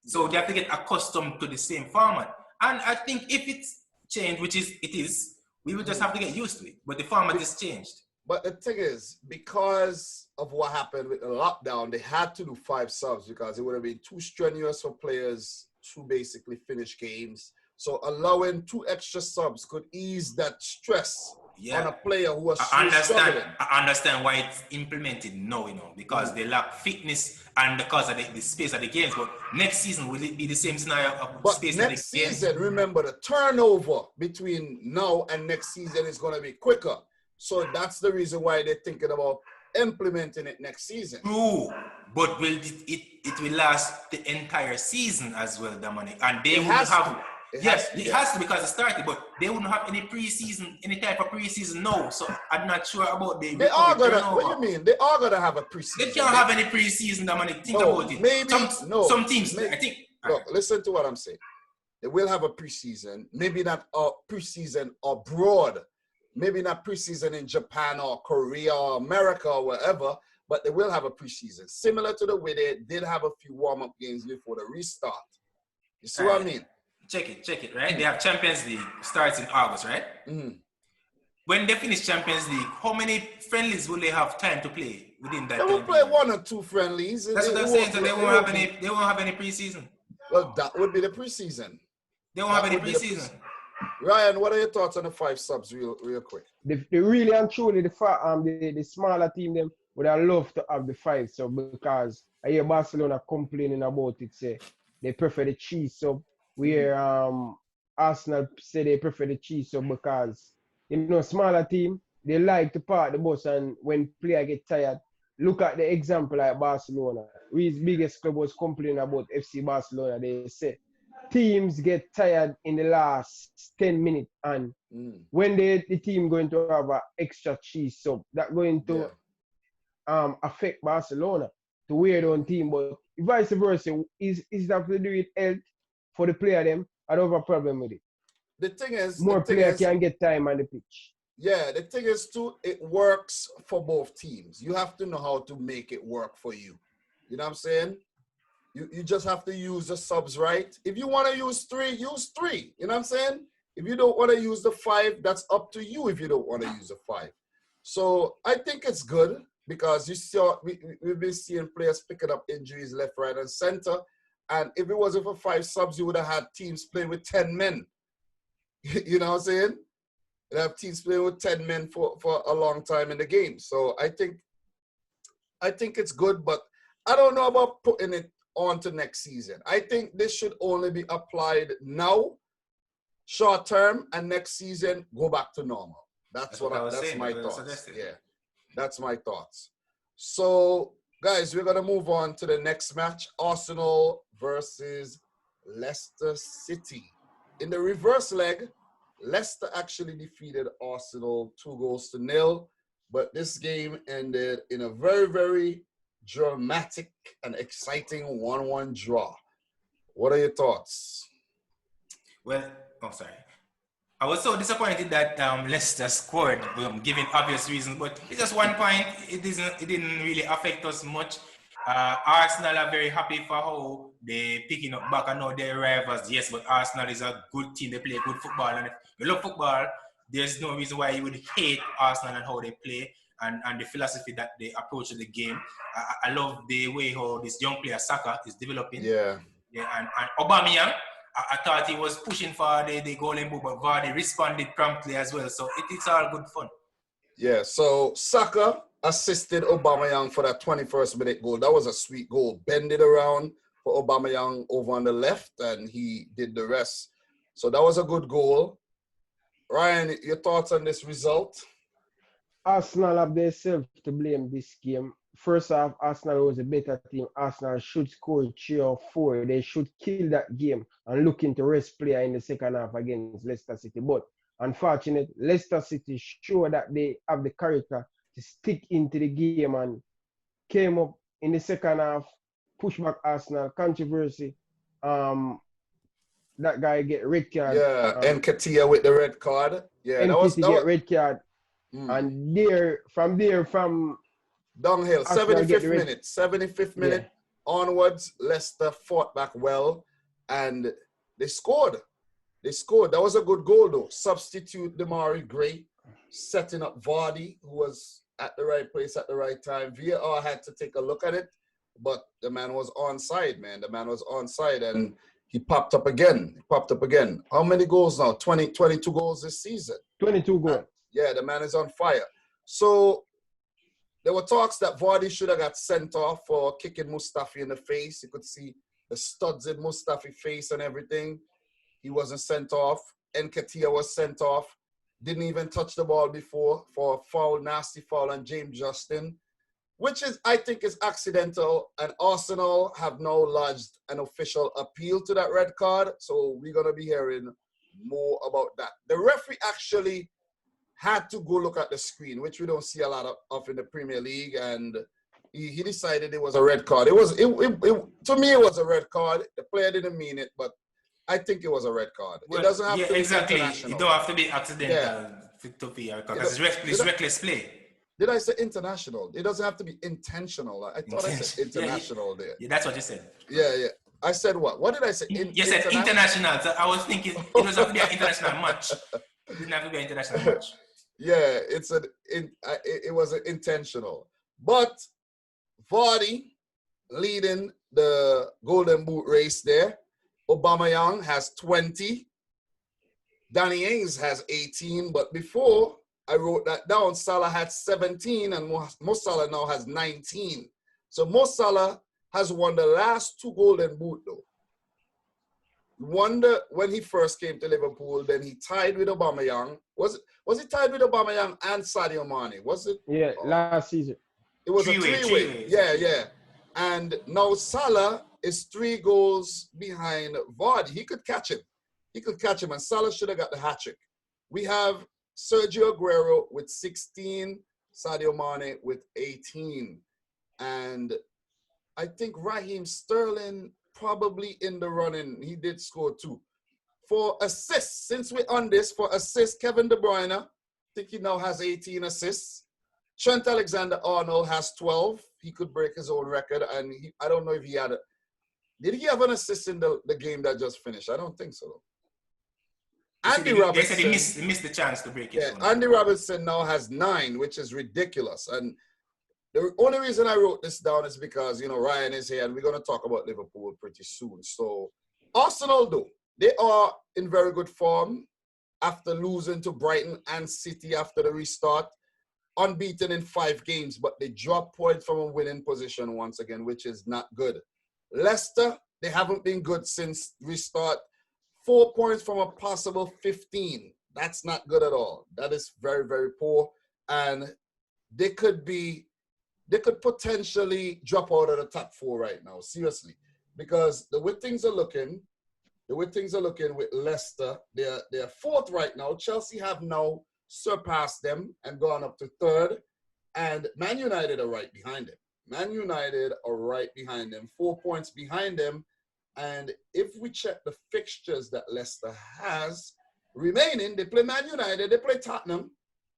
So they have to get accustomed to the same format. And I think if it's changed, which is it is, we will just have to get used to it. But the format is changed. But the thing is, because of what happened with the lockdown, they had to do 5 subs because it would have been too strenuous for players to basically finish games. So allowing 2 extra subs could ease that stress on a player who was struggling. I understand why it's implemented now, because they lack fitness and because of the space of the games. But next season, will it be the same scenario of space of the games? Next season, remember, the turnover between now and next season is going to be quicker. So that's the reason why they're thinking about implementing it next season. True, but will it will last the entire season as well, Dominic? And they will have... It has to because it started, but they wouldn't have any type of preseason now. So I'm not sure about the. They are gonna. What do you mean? They are gonna have a preseason. They can't have any preseason. Dominic, think about it. Maybe some teams. I think. Look, listen to what I'm saying. They will have a preseason. Maybe not a preseason abroad. Maybe not preseason in Japan or Korea or America or wherever. But they will have a preseason, similar to the way they did have a few warm-up games before the restart. You see what I mean? Check it, right? They have Champions League, starts in August, right? When they finish Champions League, how many friendlies will they have time to play within that time? They will play 1 or 2 friendlies. That's what I'm saying, so they won't have any preseason. Well, that would be the preseason. They won't have any preseason. Ryan, what are your thoughts on the 5 subs real quick? They really and truly, the smaller team, them would have loved to have the 5 sub because I hear Barcelona complaining about it, say they prefer the cheese sub. Where Arsenal say they prefer the cheese sub because, smaller team, they like to park the bus and when player get tired, look at the example like Barcelona. His biggest club was complaining about FC Barcelona. They say teams get tired in the last 10 minutes and when the team going to have an extra cheese sub, that going to affect Barcelona to wear their own team. But vice versa, is that to do with health? For the player, I don't have a problem with it. The thing is, more players can get time on the pitch. Yeah, the thing is too, it works for both teams. You have to know how to make it work for you. You know what I'm saying? You just have to use the subs right. If you want to use 3, use 3. You know what I'm saying? If you don't want to use the 5, that's up to you if you don't want to use the 5. So I think it's good because we've been seeing players picking up injuries left, right, and center. And if it wasn't for 5 subs, you would have had teams playing with 10 men. You know what I'm saying? You'd have teams playing with 10 men for a long time in the game. So I think it's good, but I don't know about putting it on to next season. I think this should only be applied now, short term, and next season go back to normal. That's my thoughts. Yeah, that's my thoughts. So, guys, we're going to move on to the next match, Arsenal versus Leicester City. In the reverse leg, Leicester actually defeated Arsenal 2-0, but this game ended in a very, very dramatic and exciting 1-1 draw. What are your thoughts? Well, I was so disappointed that Leicester scored, given obvious reasons, but it's just 1 point. It didn't really affect us much. Arsenal are very happy for how they're picking up back. I know they're rivals, yes, but Arsenal is a good team. They play good football, and if you love football, there's no reason why you would hate Arsenal and how they play and the philosophy that they approach the game. I love the way how this young player Saka is developing. Yeah, and Aubameyang. I thought he was pushing for the golden boot, but Vardy responded promptly as well. So it's all good fun. Yeah, so Saka assisted Aubameyang for that 21st minute goal. That was a sweet goal. Bended around for Aubameyang over on the left, and he did the rest. So that was a good goal. Ryan, your thoughts on this result? Arsenal have themselves to blame this game. First off, Arsenal was a better team. Arsenal should score 3 or 4. They should kill that game and look into rest player in the second half against Leicester City. But unfortunately, Leicester City showed that they have the character to stick into the game and came up in the second half, push back Arsenal, controversy. That guy get red card. Yeah, Nketiah with the red card. Yeah, Nketiah get red card. And from Downhill. Arsenal get 75th the red- minute. 75th minute onwards, Leicester fought back well and they scored. They scored. That was a good goal though. Substitute Damari Gray, setting up Vardy, who was at the right place at the right time. VAR had to take a look at it, but the man was onside, man. The man was onside and he popped up again. He popped up again. How many goals now? 22 goals this season. 22 goals. Yeah, the man is on fire. So there were talks that Vardy should have got sent off for kicking Mustafi in the face. You could see the studs in Mustafi's face and everything. He wasn't sent off. Nketiah was sent off. Didn't even touch the ball before for a foul, nasty foul on James Justin, which is, I think, is accidental. And Arsenal have now lodged an official appeal to that red card. So we're going to be hearing more about that. The referee actually had to go look at the screen, which we don't see a lot of in the Premier League. And he decided it was a red card. To me, it was a red card. The player didn't mean it, but I think it was a red card. Well, it doesn't have to be exactly. international. It don't have to be accidental to be a because it's reckless play. Did I say international? It doesn't have to be intentional. I thought I said international there. Yeah, that's what you said. Yeah. I said what? What did I say? You said international. So I was thinking it doesn't have to be an international match. It didn't have to be an international match. Yeah, it was intentional. But Vardy leading the Golden Boot race there. Aubameyang has 20. Danny Ings has 18. But before I wrote that down, Salah had 17 and Mo Salah now has 19. So Mo Salah has won the last 2 Golden Boot though. Wonder when he first came to Liverpool, then he tied with Aubameyang. Was he tied with Aubameyang and Sadio Mane? Was it? Yeah, last season. It was a three-way. Yeah. And now Salah is 3 goals behind Vardy. He could catch him. And Salah should have got the hat-trick. We have Sergio Aguero with 16, Sadio Mane with 18. And I think Raheem Sterling probably in the running. He did score 2. For assists, since we're on this, for assists, Kevin De Bruyne, I think he now has 18 assists. Trent Alexander-Arnold has 12. He could break his own record. And I don't know if he had did he have an assist in the game that just finished? I don't think so. Andy Robertson. They said he missed the chance to break it. Yeah, Andy Robertson now has 9, which is ridiculous. And the only reason I wrote this down is because, Ryan is here and we're going to talk about Liverpool pretty soon. So, Arsenal, though, they are in very good form after losing to Brighton and City after the restart. Unbeaten in 5 games, but they dropped points from a winning position once again, which is not good. Leicester, they haven't been good since restart. 4 points from a possible 15. That's not good at all. That is very, very poor. And they could potentially drop out of the top 4 right now, seriously. Because the way things are looking with Leicester, they're 4th right now. Chelsea have now surpassed them and gone up to 3rd. And Man United are right behind them. 4 points behind them. And if we check the fixtures that Leicester has remaining, they play Man United, they play Tottenham,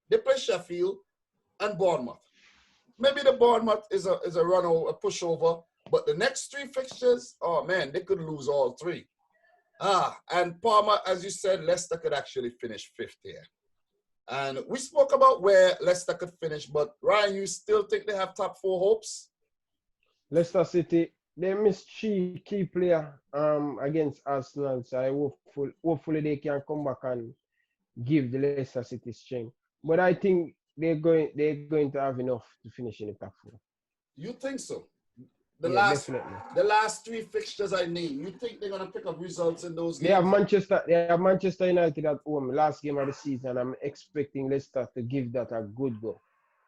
they play Sheffield, and Bournemouth. Maybe the Bournemouth is a a pushover, but the next 3 fixtures, oh man, they could lose all 3. And Palmer, as you said, Leicester could actually finish 5th here. And we spoke about where Leicester could finish, but Ryan, you still think they have top 4 hopes? Leicester City, they missed 3 key players against Arsenal, so hopefully they can come back and give the Leicester City strength. But I think they're going to have enough to finish in the top 4. You think so? Definitely. The last 3 fixtures I named, you think they're gonna pick up results in those games? They have Manchester United at home, last game of the season. I'm expecting Leicester to give that a good go.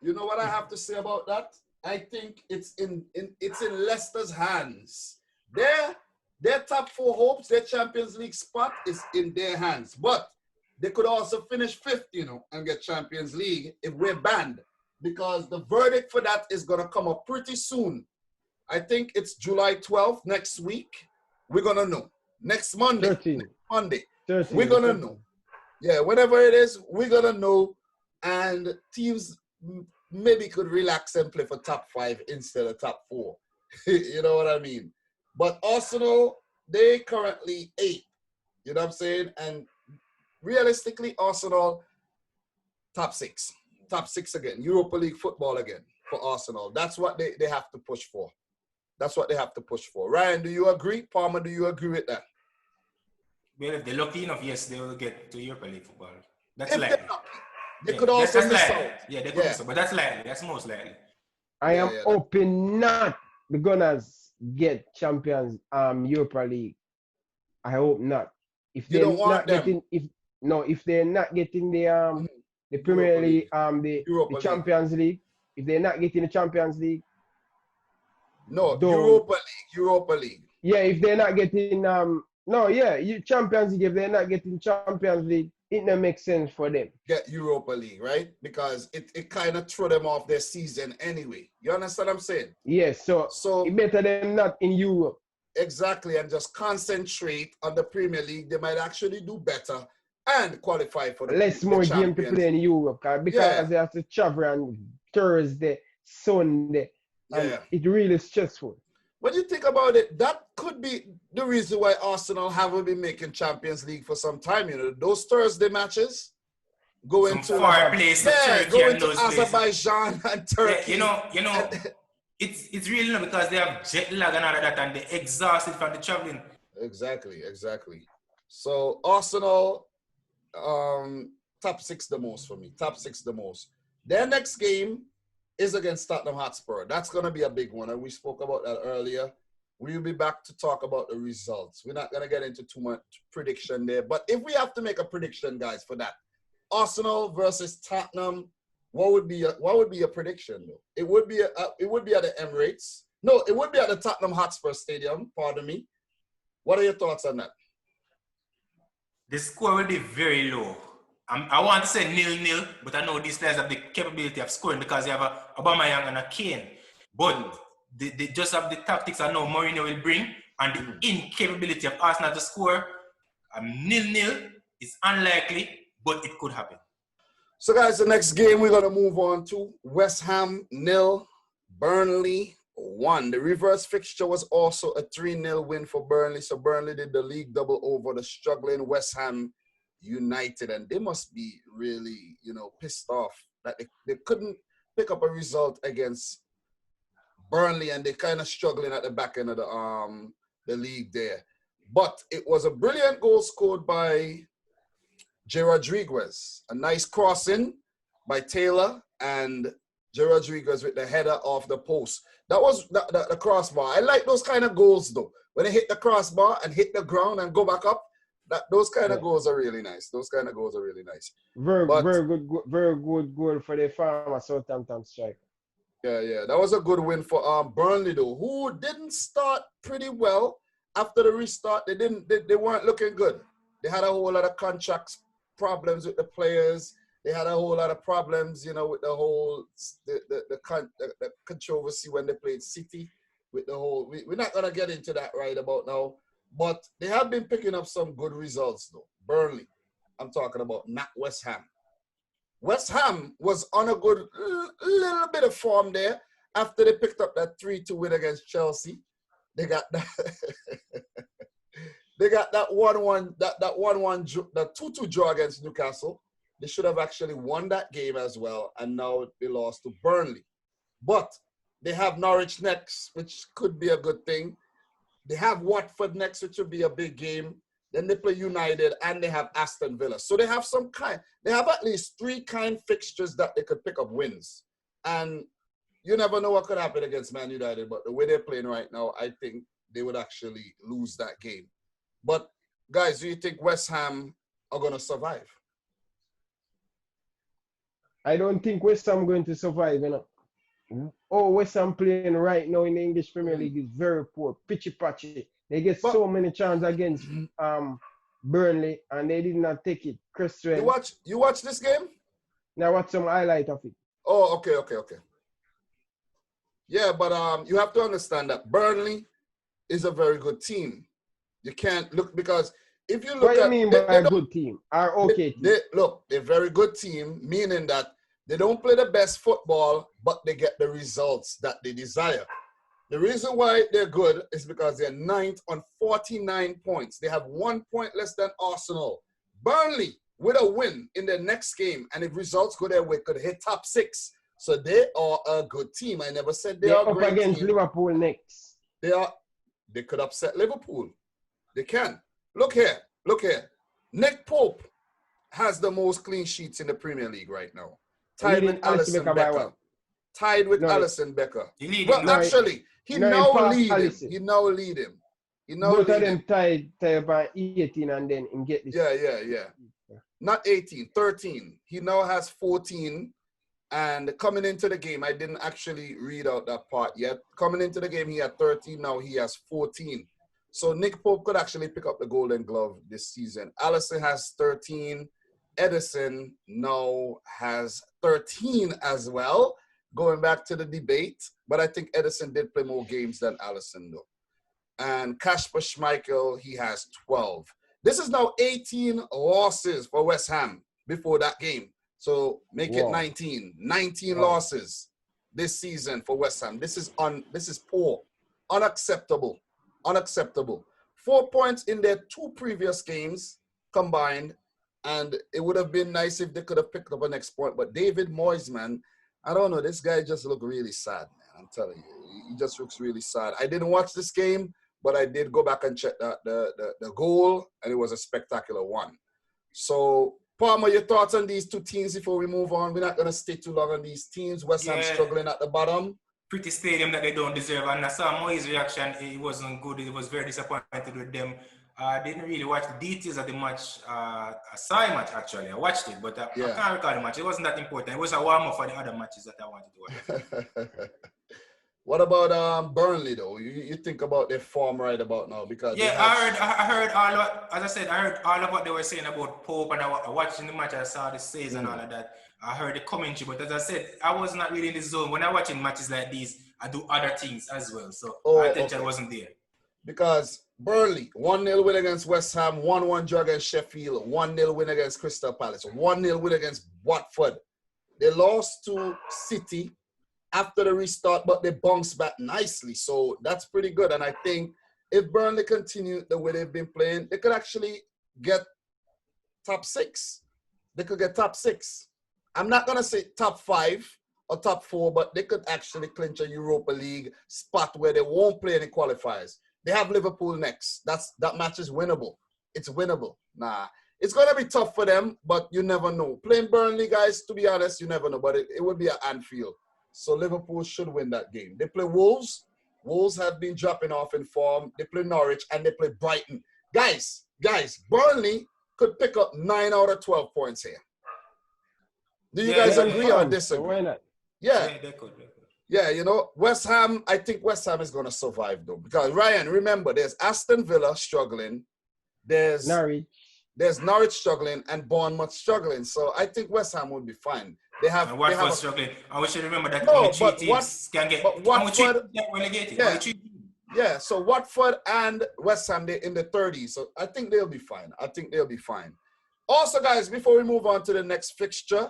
You know what I have to say about that? I think it's in Leicester's hands. Their top 4 hopes, their Champions League spot is in their hands. But they could also finish 5th, and get Champions League if we're banned. Because the verdict for that is gonna come up pretty soon. I think it's July 12th next week. We're going to know. Next Monday. 13. Monday. 13. We're going to know. Yeah, whenever it is, we're going to know. And teams maybe could relax and play for top 5 instead of top 4. You know what I mean? But Arsenal, they currently 8. You know what I'm saying? And realistically, Arsenal, top 6. Top 6 again. Europa League football again for Arsenal. That's what they have to push for. That's what they have to push for. Ryan, do you agree? Palmer, do you agree with that? Well, if they're lucky enough, yes, they will get to Europa League football. That's If likely. They could also that's miss likely. out. Yeah, they could miss out, but that's likely. That's most likely. I am hoping not the Gunners get champions Europa League. I hope not. If they're not getting if they're not getting the Premier League, the Champions League, if they're not getting the Champions League. No, Europa League. Yeah, if they're not getting Champions League, if they're not getting Champions League, it don't make sense for them. Get Europa League, right? Because it kind of threw them off their season anyway. You understand what I'm saying? Yes, so it better them not in Europe. Exactly, and just concentrate on the Premier League. They might actually do better and qualify for the less more game to play in Europe because they have to travel on Thursday, Sunday, and it's really stressful. When you think about it, that could be the reason why Arsenal haven't been making Champions League for some time. You know, those Thursday matches going to Azerbaijan and Turkey. Yeah, you know, it's really not because they have jet lag and all of that, and they're exhausted from the traveling. Exactly. So Arsenal, top 6 the most for me. Top 6 the most. Their next game is against Tottenham Hotspur. That's going to be a big one, and we spoke about that earlier. We'll be back to talk about the results. We're not going to get into too much prediction there, but if we have to make a prediction, guys, for that, Arsenal versus Tottenham, what would be a prediction though? It would be at the Emirates. No, it would be at the Tottenham Hotspur Stadium. Pardon me. What are your thoughts on that? The score will be very low. I want to say 0-0, but I know these players have the capability of scoring because they have a Aubameyang and a Kane. But they just have the tactics I know Mourinho will bring and the incapability of Arsenal to score. 0-0 is unlikely, but it could happen. So, guys, the next game we're going to move on to West Ham 0, Burnley 1. The reverse fixture was also a 3-0 win for Burnley. So, Burnley did the league double over the struggling West Ham United, and they must be really, pissed off that they couldn't pick up a result against Burnley, and they're kind of struggling at the back end of the league there. But it was a brilliant goal scored by Jay Rodriguez. A nice crossing by Taylor, and Jay Rodriguez with the header off the post. That was the crossbar. I like those kind of goals, though. When they hit the crossbar and hit the ground and go back up, those kind of goals are really nice. Very good goal for the former Southampton striker. Yeah. That was a good win for Burnley, though, who didn't start pretty well. After the restart, they weren't looking good. They had a whole lot of contracts problems with the players. They had a whole lot of problems, with the whole the controversy when they played City. With the whole, we're not gonna get into that right about now. But they have been picking up some good results, though. Burnley, I'm talking about, not West Ham. West Ham was on a good little bit of form there after they picked up that 3-2 win against Chelsea. They got that. They got that 1-1, that 1-1, that 2-2 draw against Newcastle. They should have actually won that game as well, and now they lost to Burnley. But they have Norwich next, which could be a good thing. They have Watford next, which will be a big game. Then they play United, and they have Aston Villa. So they have they have at least 3 kind fixtures that they could pick up wins. And you never know what could happen against Man United, but the way they're playing right now, I think they would actually lose that game. But, guys, do you think West Ham are going to survive? I don't think West Ham going to survive, West Ham playing right now in the English Premier League is very poor, pitchy-patchy. They get so many chances against Burnley, and they did not take it. You watch this game? Now I watch some highlight of it. Oh, okay. Yeah, but you have to understand that Burnley is a very good team. You can't look, because if you look what do you mean by a good team? They're a very good team, meaning that They don't play the best football, but they get the results that they desire. The reason why they're good is because they're 9th on 49 points. They have 1 point less than Arsenal. Burnley, with a win in their next game, and if results go their way, could hit top 6. So they are a good team. I never said they are a great up against team. Liverpool next. They could upset Liverpool. They can. Look here. Nick Pope has the most clean sheets in the Premier League right now. Tied with Alisson Becker. Tied with Alisson Becker. Well, actually, he now lead him. He now lead him. Both of them tied by 18 and then him get this. Yeah. Not 18, 13. He now has 14. And coming into the game, I didn't actually read out that part yet. Coming into the game, he had 13. Now he has 14. So Nick Pope could actually pick up the Golden Glove this season. Alisson has 13. Edison now has 13 as well, going back to the debate. But I think Edison did play more games than Alisson, though. And Kasper Schmeichel, he has 12. This is now 18 losses for West Ham before that game. So make it 19. 19 losses this season for West Ham. This is poor. Unacceptable. 4 points in their 2 previous games combined. And it would have been nice if they could have picked up a next point. But David Moyes, man, I don't know. This guy just looked really sad, man. I'm telling you. He just looks really sad. I didn't watch this game, but I did go back and check the goal, and it was a spectacular one. So, Palmer, your thoughts on these 2 teams before we move on? We're not going to stay too long on these teams. West Ham struggling at the bottom. Pretty stadium that they don't deserve. And I saw Moyes' reaction. It wasn't good. It was very disappointed with them. I didn't really watch the details of the match. I saw a match, actually. I watched it, but I can't recall the match. It wasn't that important. It was a warm-up for the other matches that I wanted to watch. What about Burnley, though? You think about their form right about now? Because I heard all of, as I said, I heard all of what they were saying about Pope, and I watched in the match. I saw the says and all of that. I heard the commentary, but as I said, I was not really in the zone. When I'm watching matches like these, I do other things as well. So my attention wasn't there. Because Burnley, 1-0 win against West Ham, 1-1 draw against Sheffield, 1-0 win against Crystal Palace, 1-0 win against Watford. They lost to City after the restart, but they bounced back nicely. So that's pretty good. And I think if Burnley continue the way they've been playing, they could actually get top 6. They could get top 6. I'm not going to say top 5 or top 4, but they could actually clinch a Europa League spot where they won't play any qualifiers. They have Liverpool next. That match is winnable. It's winnable. It's going to be tough for them, but you never know. Playing Burnley, guys, to be honest, you never know. But it would be at Anfield. So Liverpool should win that game. They play Wolves. Wolves have been dropping off in form. They play Norwich and they play Brighton. Guys, Burnley could pick up 9 out of 12 points here. Do you guys agree or disagree? Why not? Yeah. They could. Yeah, you know, West Ham, I think West Ham is going to survive, though. Because, Ryan, remember, there's Aston Villa struggling. There's Norwich struggling and Bournemouth struggling. So I think West Ham will be fine. They have Watford struggling. And we should remember that only 3 teams can get relegated. Yeah, so Watford and West Ham, they're in the 30s. So I think they'll be fine. Also, guys, before we move on to the next fixture,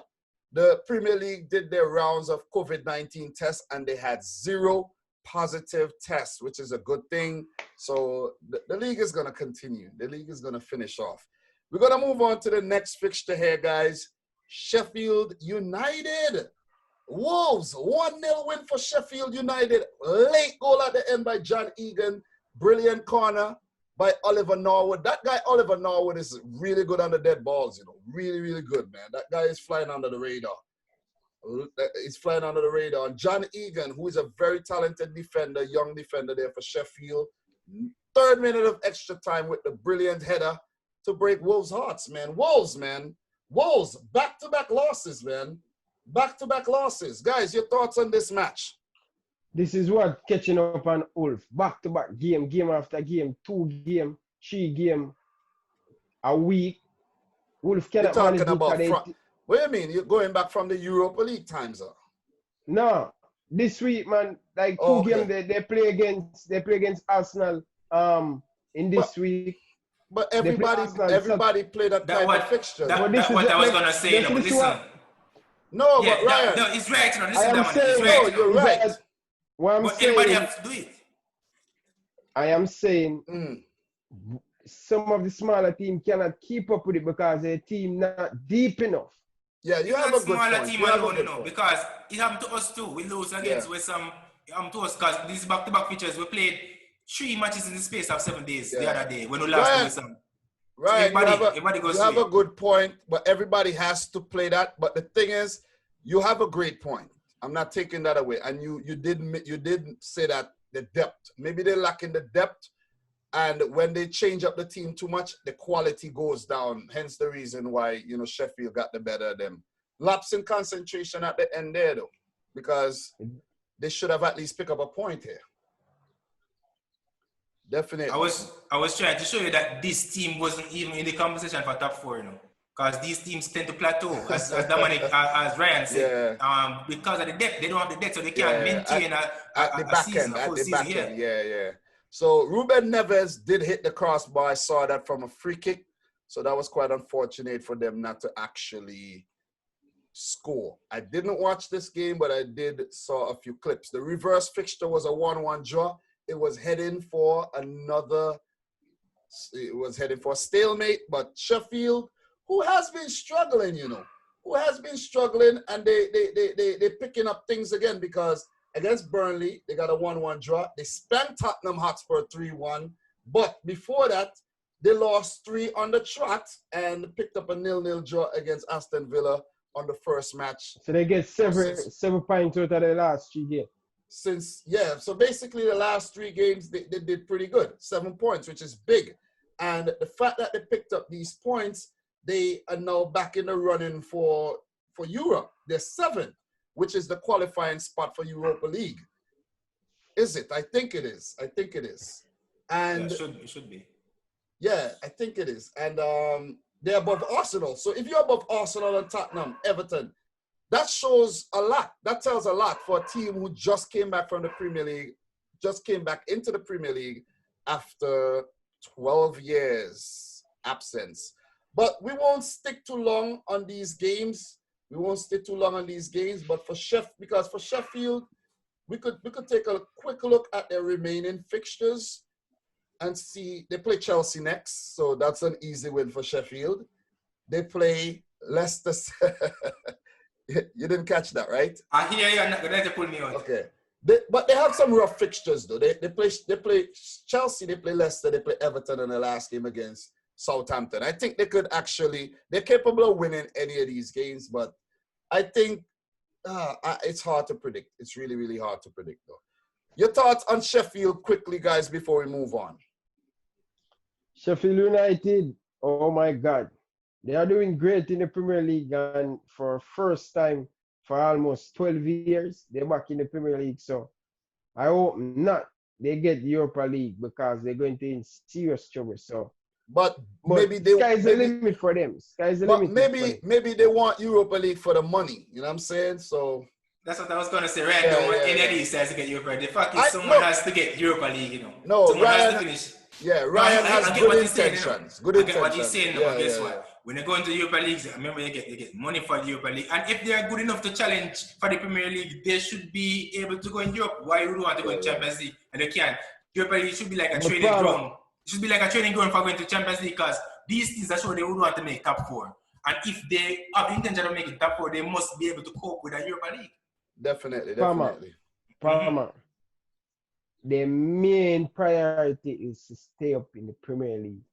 the Premier League did their rounds of COVID-19 tests and they had 0 positive tests, which is a good thing. So the league is going to continue. The league is going to finish off. We're going to move on to the next fixture here, guys. Sheffield United. Wolves, 1-0 win for Sheffield United. Late goal at the end by John Egan. Brilliant corner by Oliver Norwood. That guy, Oliver Norwood, is really good on the dead balls, you know. Really, really good, man. That guy is flying under the radar. He's flying under the radar. And John Egan, who is a very talented defender, young defender there for Sheffield. 3rd minute of extra time with the brilliant header to break Wolves' hearts, man. Wolves, back-to-back losses, man. Back-to-back losses. Guys, your thoughts on this match? This is what catching up on Wolf. Back-to-back game after game, 2 game, 3 game a week. Wolf cannot manage it. What do you mean? You're going back from the Europa League times, sir? No. This week, man, like 2 games they play against Arsenal in this week. But everybody played that type of fixture. That's what I was gonna say. No, Yeah, but Ryan. no, it's right. No, I listen, am that man, saying, it's No, right. you're right. What I'm But anybody saying, have to do it. I am saying Mm. some of the smaller teams cannot keep up with it because their team not deep enough. Yeah, you It's have not a good smaller point. team You have a alone, you good know, point. because it happened to us too. We lose against with some to us because these back-to-back features. We played 3 matches in the space of 7 days the other day when we lost to some. So Ryan, everybody goes you have through a good point, but everybody has to play that. But the thing is, you have a great point. I'm not taking that away. And you didn't say that the depth. Maybe they're lacking the depth. And when they change up the team too much, the quality goes down. Hence the reason why, Sheffield got the better of them. Lapse in concentration at the end there, though, because they should have at least picked up a point here. Definitely. I was trying to show you that this team wasn't even in the conversation for top 4, because these teams tend to plateau, as Dominic, as Ryan said. Yeah. Because of the depth, they don't have the depth, so they can't maintain a season, a full season. Yeah. So Ruben Neves did hit the crossbar. I saw that from a free kick. So that was quite unfortunate for them not to actually score. I didn't watch this game, but I did saw a few clips. The reverse fixture was a 1-1 draw. It was heading for a stalemate, but Sheffield, who has been struggling, and they picking up things again, because against Burnley, they got a 1-1 draw. They spanked Tottenham Hotspur 3-1, but before that, they lost 3 on the trot and picked up a 0-0 draw against Aston Villa on the first match. So they get 7 points out of the last 3 games. So basically the last 3 games, they did pretty good. 7 points, which is big. And the fact that they picked up these points, they are now back in the running for Europe. They're 7th, which is the qualifying spot for Europa League. Is it? I think it is. And it should be. Yeah, I think it is. And they're above Arsenal. So if you're above Arsenal and Tottenham, Everton, that shows a lot. That tells a lot for a team who just came back from the Premier League, just came back into the Premier League after 12 years absence. But we won't stick too long on these games. But because for Sheffield, we could take a quick look at their remaining fixtures and see. They play Chelsea next, so that's an easy win for Sheffield. They play Leicester. You didn't catch that, right? I hear you. I'm not going to pull me out. Okay. But they have some rough fixtures, though. They play Chelsea, they play Leicester, they play Everton in the last game against Southampton. I think they're capable of winning any of these games, but I think it's hard to predict. It's really, really hard to predict, though. Your thoughts on Sheffield quickly, guys, before we move on. Sheffield United, oh my God. They are doing great in the Premier League, and for first time for almost 12 years, they're back in the Premier League. So I hope not they get the Europa League, because they're going to be in serious trouble. So, but maybe sky's the limit for them. Maybe they want Europa League for the money. You know what I'm saying? So that's what I was going to say. Right now, any of these guys to get Europa League. The fact is, someone has to get Europa League. No, someone Ryan has to finish. Yeah, Ryan has good intentions. I get what he's saying, but guess what? When they go into Europa League, remember they get money for the Europa League. And if they are good enough to challenge for the Premier League, they should be able to go in Europe. Why would you want to go in Champions League? And they can't. Europa League should be like a training ground. It should be like a training ground for going to Champions League, because these teams are sure they would want to make top 4. And if they have the intention of making top 4, they must be able to cope with a Europa League. Definitely. Palmer. The main priority is to stay up in the Premier League.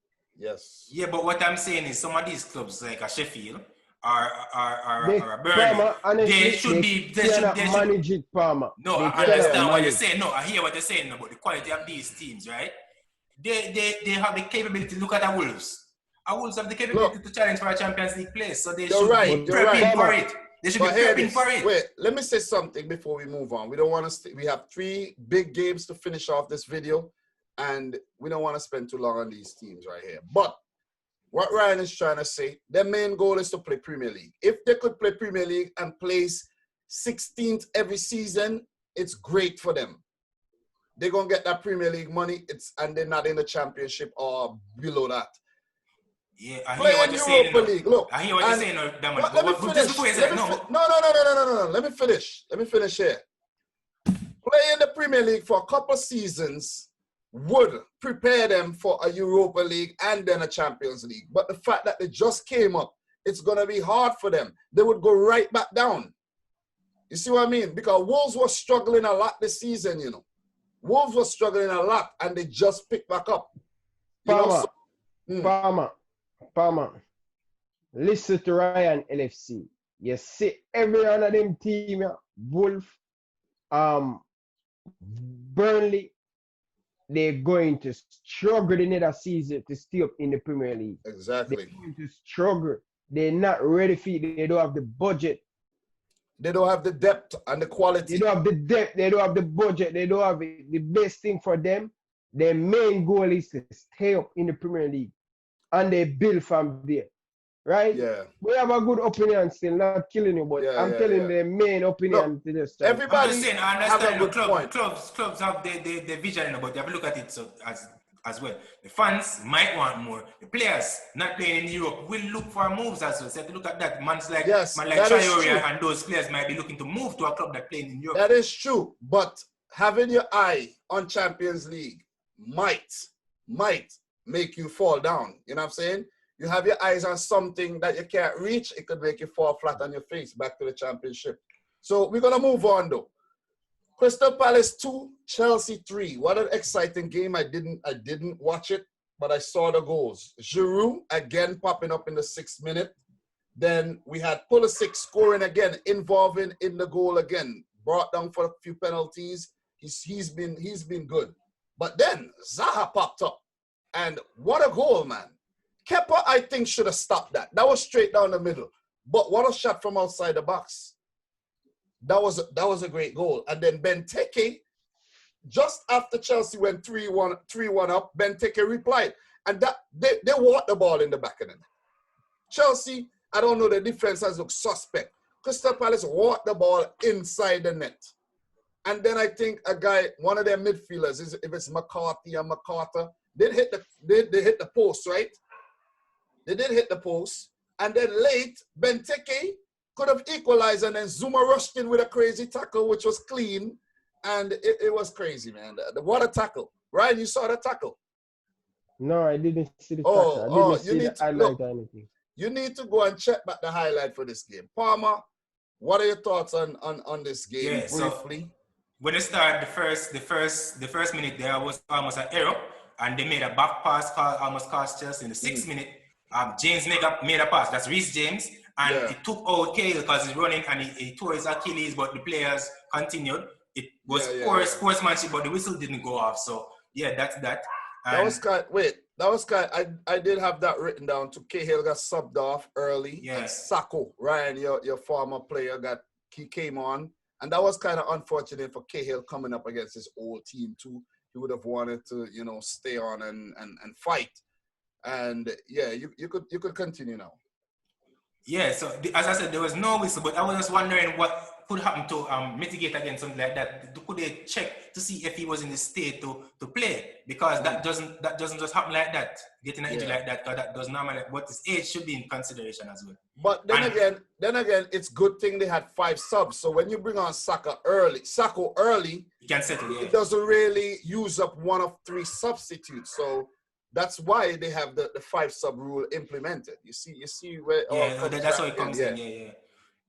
Yes. Yeah, but what I'm saying is some of these clubs like a Sheffield or a Burnley, they should manage it, Palmer. No, I understand what you're saying. No, I hear what you're saying about the quality of these teams, right? They have the capability to look at the Wolves. Our Wolves have the capability to challenge for a Champions League place, so they should be prepping for it. They should be prepping for it. Wait, let me say something before we move on. We don't want to. We have 3 big games to finish off this video, and we don't want to spend too long on these teams right here. But what Ryan is trying to say, their main goal is to play Premier League. If they could play Premier League and place 16th every season, it's great for them. They're gonna get that Premier League money. And they're not in the Championship or below that. Yeah, I hear Play what in you're saying. Europa League. Look, I hear what you're saying, Damon. let me But just finish. before you say No. Let me finish. Let me finish here. Play in the Premier League for a couple seasons would prepare them for a Europa League and then a Champions League. But the fact that they just came up, it's going to be hard for them. They would go right back down. You see what I mean? Because Wolves were struggling a lot this season, you know. Wolves were struggling a lot and they just picked back up. Palmer. Listen to Ryan LFC. You see every one of them team, Wolf, Burnley, they're going to struggle in the season to stay up in the Premier League. Exactly. They're going to struggle. They're not ready for it. They don't have the budget. They don't have the depth and the quality. They don't have the depth. They don't have the budget. They don't have it. The best thing for them, their main goal is to stay up in the Premier League. And they build from there. Right? Yeah. We have a good opinion still, not killing you, but I'm telling the main opinion to this time. Everybody I'm just saying, I understand clubs have the vision, but you have to look at it as well. The fans might want more. The players not playing in Europe will look for moves as well. So if you look at that, man like Traore and those players might be looking to move to a club that playing in Europe. That is true, but having your eye on Champions League might make you fall down. You know what I'm saying? You have your eyes on something that you can't reach, it could make you fall flat on your face back to the Championship. So we're going to move on though. Crystal Palace 2, Chelsea 3. What an exciting game. I didn't watch it, but I saw the goals. Giroud again popping up in the 6th minute. Then we had Pulisic scoring again, involving in the goal again. Brought down for a few penalties. He's been good. But then Zaha popped up. And what a goal, man. Kepa, I think, should have stopped that. That was straight down the middle. But what a shot from outside the box. That was a great goal. And then Benteke, just after Chelsea went 3-1 up, Benteke replied. And that they walked the ball in the back of the net. Chelsea, I don't know, the defense has looked suspect. Crystal Palace walked the ball inside the net. And then I think one of their midfielders, if it's McCarthy or McCarter, they hit the post, right? They did hit the post. And then late, Benteke could have equalized, and then Zuma rushed in with a crazy tackle, which was clean. And it was crazy, man. What a tackle. Ryan, you saw the tackle? No, I didn't see the tackle. I didn't see the highlight or anything. You need to go and check back the highlight for this game. Palmer, what are your thoughts on this game briefly? So when they started the first minute, there was almost an error, and they made a back pass almost cost Chelsea in the 6th minute. James made a pass. That's Reece James. And it took out Cahill because he's running and he tore his Achilles, but the players continued. It was poor sportsmanship, but the whistle didn't go off. So, that's that. I did have that written down. Cahill got subbed off early. Yeah. And Sacco, Ryan, your former player, he came on. And that was kind of unfortunate for Cahill coming up against his old team too. He would have wanted to, stay on and fight. And you could continue now. Yeah, so as I said, there was no whistle, but I was just wondering what could happen to mitigate against something like that. Could they check to see if he was in the state to play? Because that doesn't just happen like that. Getting an injury like that, because that does normally. But his age should be in consideration as well. But then again, it's good thing they had 5 subs. So when you bring on Sacco early, he can settle. Yeah. It doesn't really use up one of 3 substitutes. So that's why they have the 5 sub rule implemented. You see where that's how it comes in. Yeah.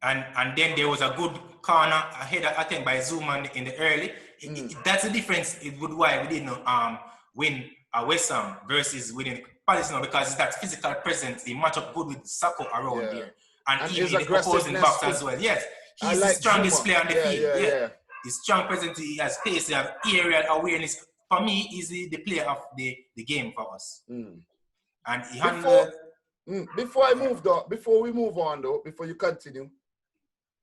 And then there was a good corner ahead, I think, by Zuma in the early. That's the difference. It would why we didn't win West Ham versus winning Palace now, because it's that physical presence. They match up good with Sacco around there, and even the opposing box as well. Yes, he's the strongest player on the field. Yeah. He's strong presence. He has pace. He has aerial awareness. For me, he's the player of the game for us. And he handled. Before we move on, before you continue,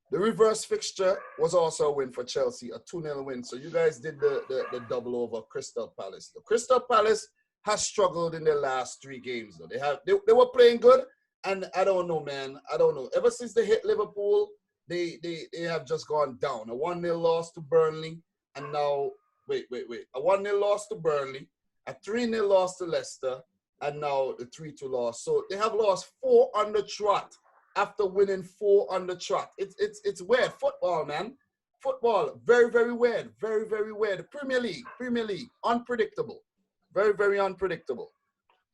the reverse fixture was also a win for Chelsea, a 2-0 win. So you guys did the double over Crystal Palace. The Crystal Palace has struggled in their last 3 games, though. They were playing good, and I don't know, man. I don't know. Ever since they hit Liverpool, they have just gone down. A 1-0 loss to Burnley, and now. Wait. A 1-0 loss to Burnley, a 3-0 loss to Leicester, and now the 3-2 loss. So they have lost 4 on the trot after winning 4 on the trot. It's weird. Football, man. Football, very, very weird. Very, very weird. Premier League, unpredictable. Very, very unpredictable.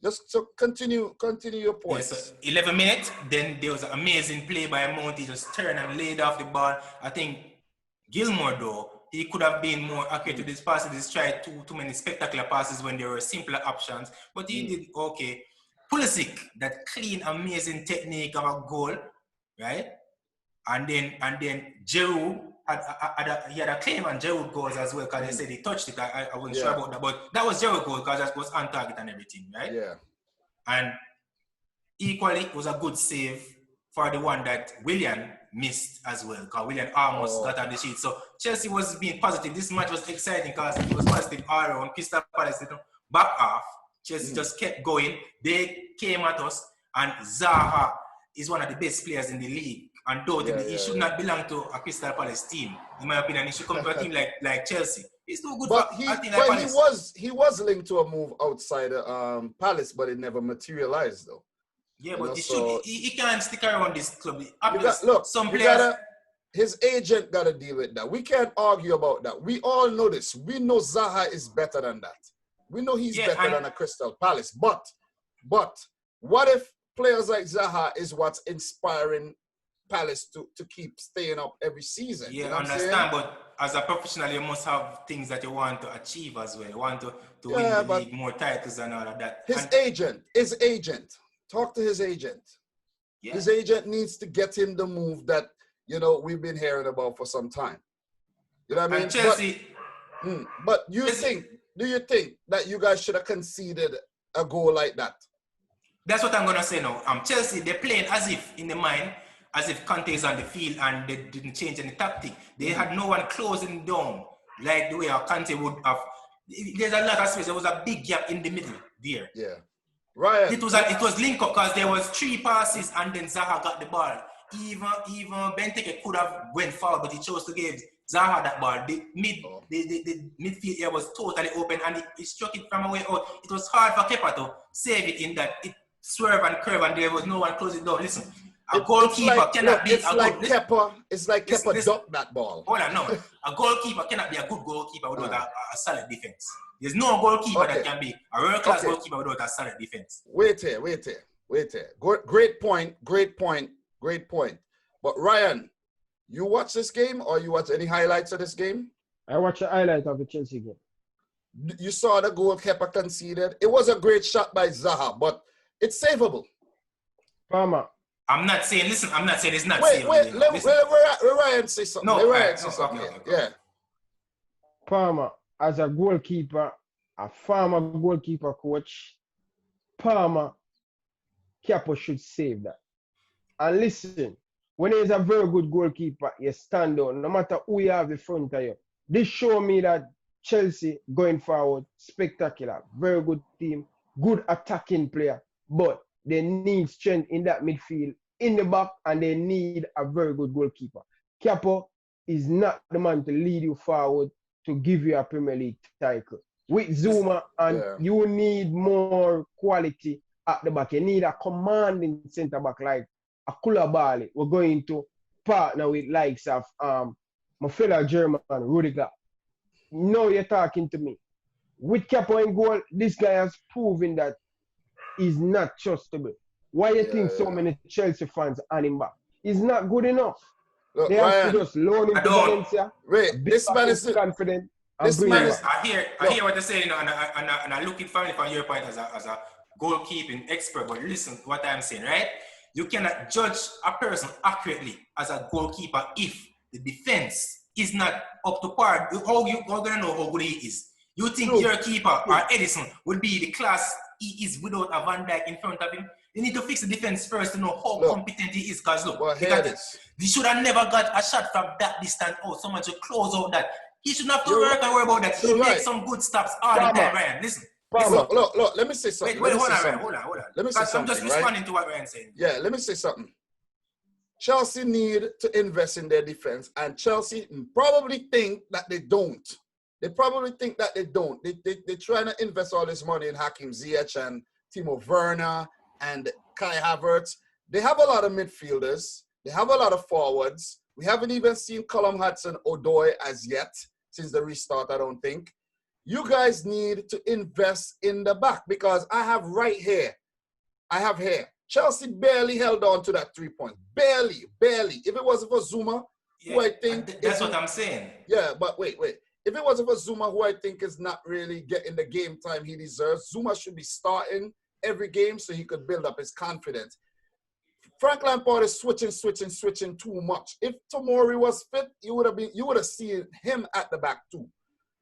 Just to continue your points. Yeah, so 11 minutes, then there was an amazing play by Mount. He just turned and laid off the ball. I think Gilmore, though, he could have been more accurate to this passes. He's tried too many spectacular passes when there were simpler options. But he did okay. Pulisic, that clean, amazing technique of a goal, right? And then Giroud he had a claim on Giroud goals as well because they said he touched it. I wasn't sure about that, but that was Giroud goal because that was on target and everything, right? Yeah. And equally, it was a good save for the one that Willian missed as well because Willian almost got on the sheet. So Chelsea was being positive. This match was exciting because it was positive all around. Crystal Palace didn't back off. Chelsea just kept going. They came at us, and Zaha is one of the best players in the league. Undoubtedly, he should not belong to a Crystal Palace team. In my opinion, he should come to a team like Chelsea. He's too good but for a team like Palace. He was linked to a move outside Palace, but it never materialized though. Yeah, but he can't stick around this club. His agent got to deal with that. We can't argue about that. We all know this. We know Zaha is better than that. We know he's better than a Crystal Palace. But what if players like Zaha is what's inspiring Palace to keep staying up every season? Yeah, you know I understand, but as a professional, you must have things that you want to achieve as well. You want to win the league, more titles and all of that. His agent. Talk to his agent. Yeah. His agent needs to get him the move that, we've been hearing about for some time. You know what I mean? And Chelsea. But do you think that you guys should have conceded a goal like that? That's what I'm going to say now. Chelsea, they're playing as if Conte is on the field and they didn't change any tactic. They had no one closing down like the way Conte would have. There's a lot of space. There was a big gap in the middle there. Yeah. Right. It was link up because there was 3 passes and then Zaha got the ball. Even Benteke could have went forward, but he chose to give Zaha that ball. The midfield here was totally open and he struck it from away out. It was hard for Kepa to save it in that it swerved and curved and there was no one closing down. Listen, a goalkeeper cannot be It's like Kepa ducked that ball. Hold on, no. A goalkeeper cannot be a good goalkeeper without a solid defense. There's no goalkeeper that can be a world-class goalkeeper without a solid defense. Wait here. Great point. But Ryan, you watch this game or you watch any highlights of this game? I watched the highlight of the Chelsea game. You saw the goal Kepa conceded. It was a great shot by Zaha, but it's savable. Palmer. I'm not saying it's not savable. Let Ryan say something. Okay. Yeah. Palmer, as a goalkeeper, a former goalkeeper coach, Palmer, Kepa should save that. And listen, when he's a very good goalkeeper, you stand down, no matter who you have in front of you. This show me that Chelsea going forward, spectacular, very good team, good attacking player, but they need strength in that midfield, in the back, and they need a very good goalkeeper. Kepa is not the man to lead you forward to give you a Premier League title. With Zuma, you need more quality at the back. You need a commanding centre back like a Koulibaly. We're going to partner with likes of my fellow German, Rudiger. Now you're talking to me. With Kepa in goal, this guy has proven that he's not trustable. Why do you think so many Chelsea fans on him back? He's not good enough. Look, they have to just loan him to Valencia. This man is confident. I hear what you're saying, and I look it from your point as a goalkeeping expert. But listen to what I'm saying, right? You cannot judge a person accurately as a goalkeeper if the defense is not up to par. How gonna know how good he is? You think your keeper or Edison would be the class he is without a Van Dijk in front of him? You need to fix the defense first to know how competent he is. Because he should have never got a shot from that distance out. Someone should close out that. He shouldn't have to worry about that. He makes some good stops all the time, Ryan. Listen. Look, let me say something. Wait, hold on. Let me say something. I'm just responding to what Ryan's saying. Yeah, let me say something. Chelsea need to invest in their defense, and Chelsea probably think that they don't. They're trying to invest all this money in Hakim Ziyech and Timo Werner and Kai Havertz. They have a lot of midfielders. They have a lot of forwards. We haven't even seen Callum Hudson-Odoi as yet since the restart, I don't think. You guys need to invest in the back because I have here. Chelsea barely held on to that 3 points. Barely. If it wasn't for Zuma, who I think... That's what I'm saying. Yeah, but wait. If it wasn't for Zuma, who I think is not really getting the game time he deserves, Zuma should be starting every game so he could build up his confidence. Frank Lampard is switching too much. If Tomori was fit, you would have seen him at the back too.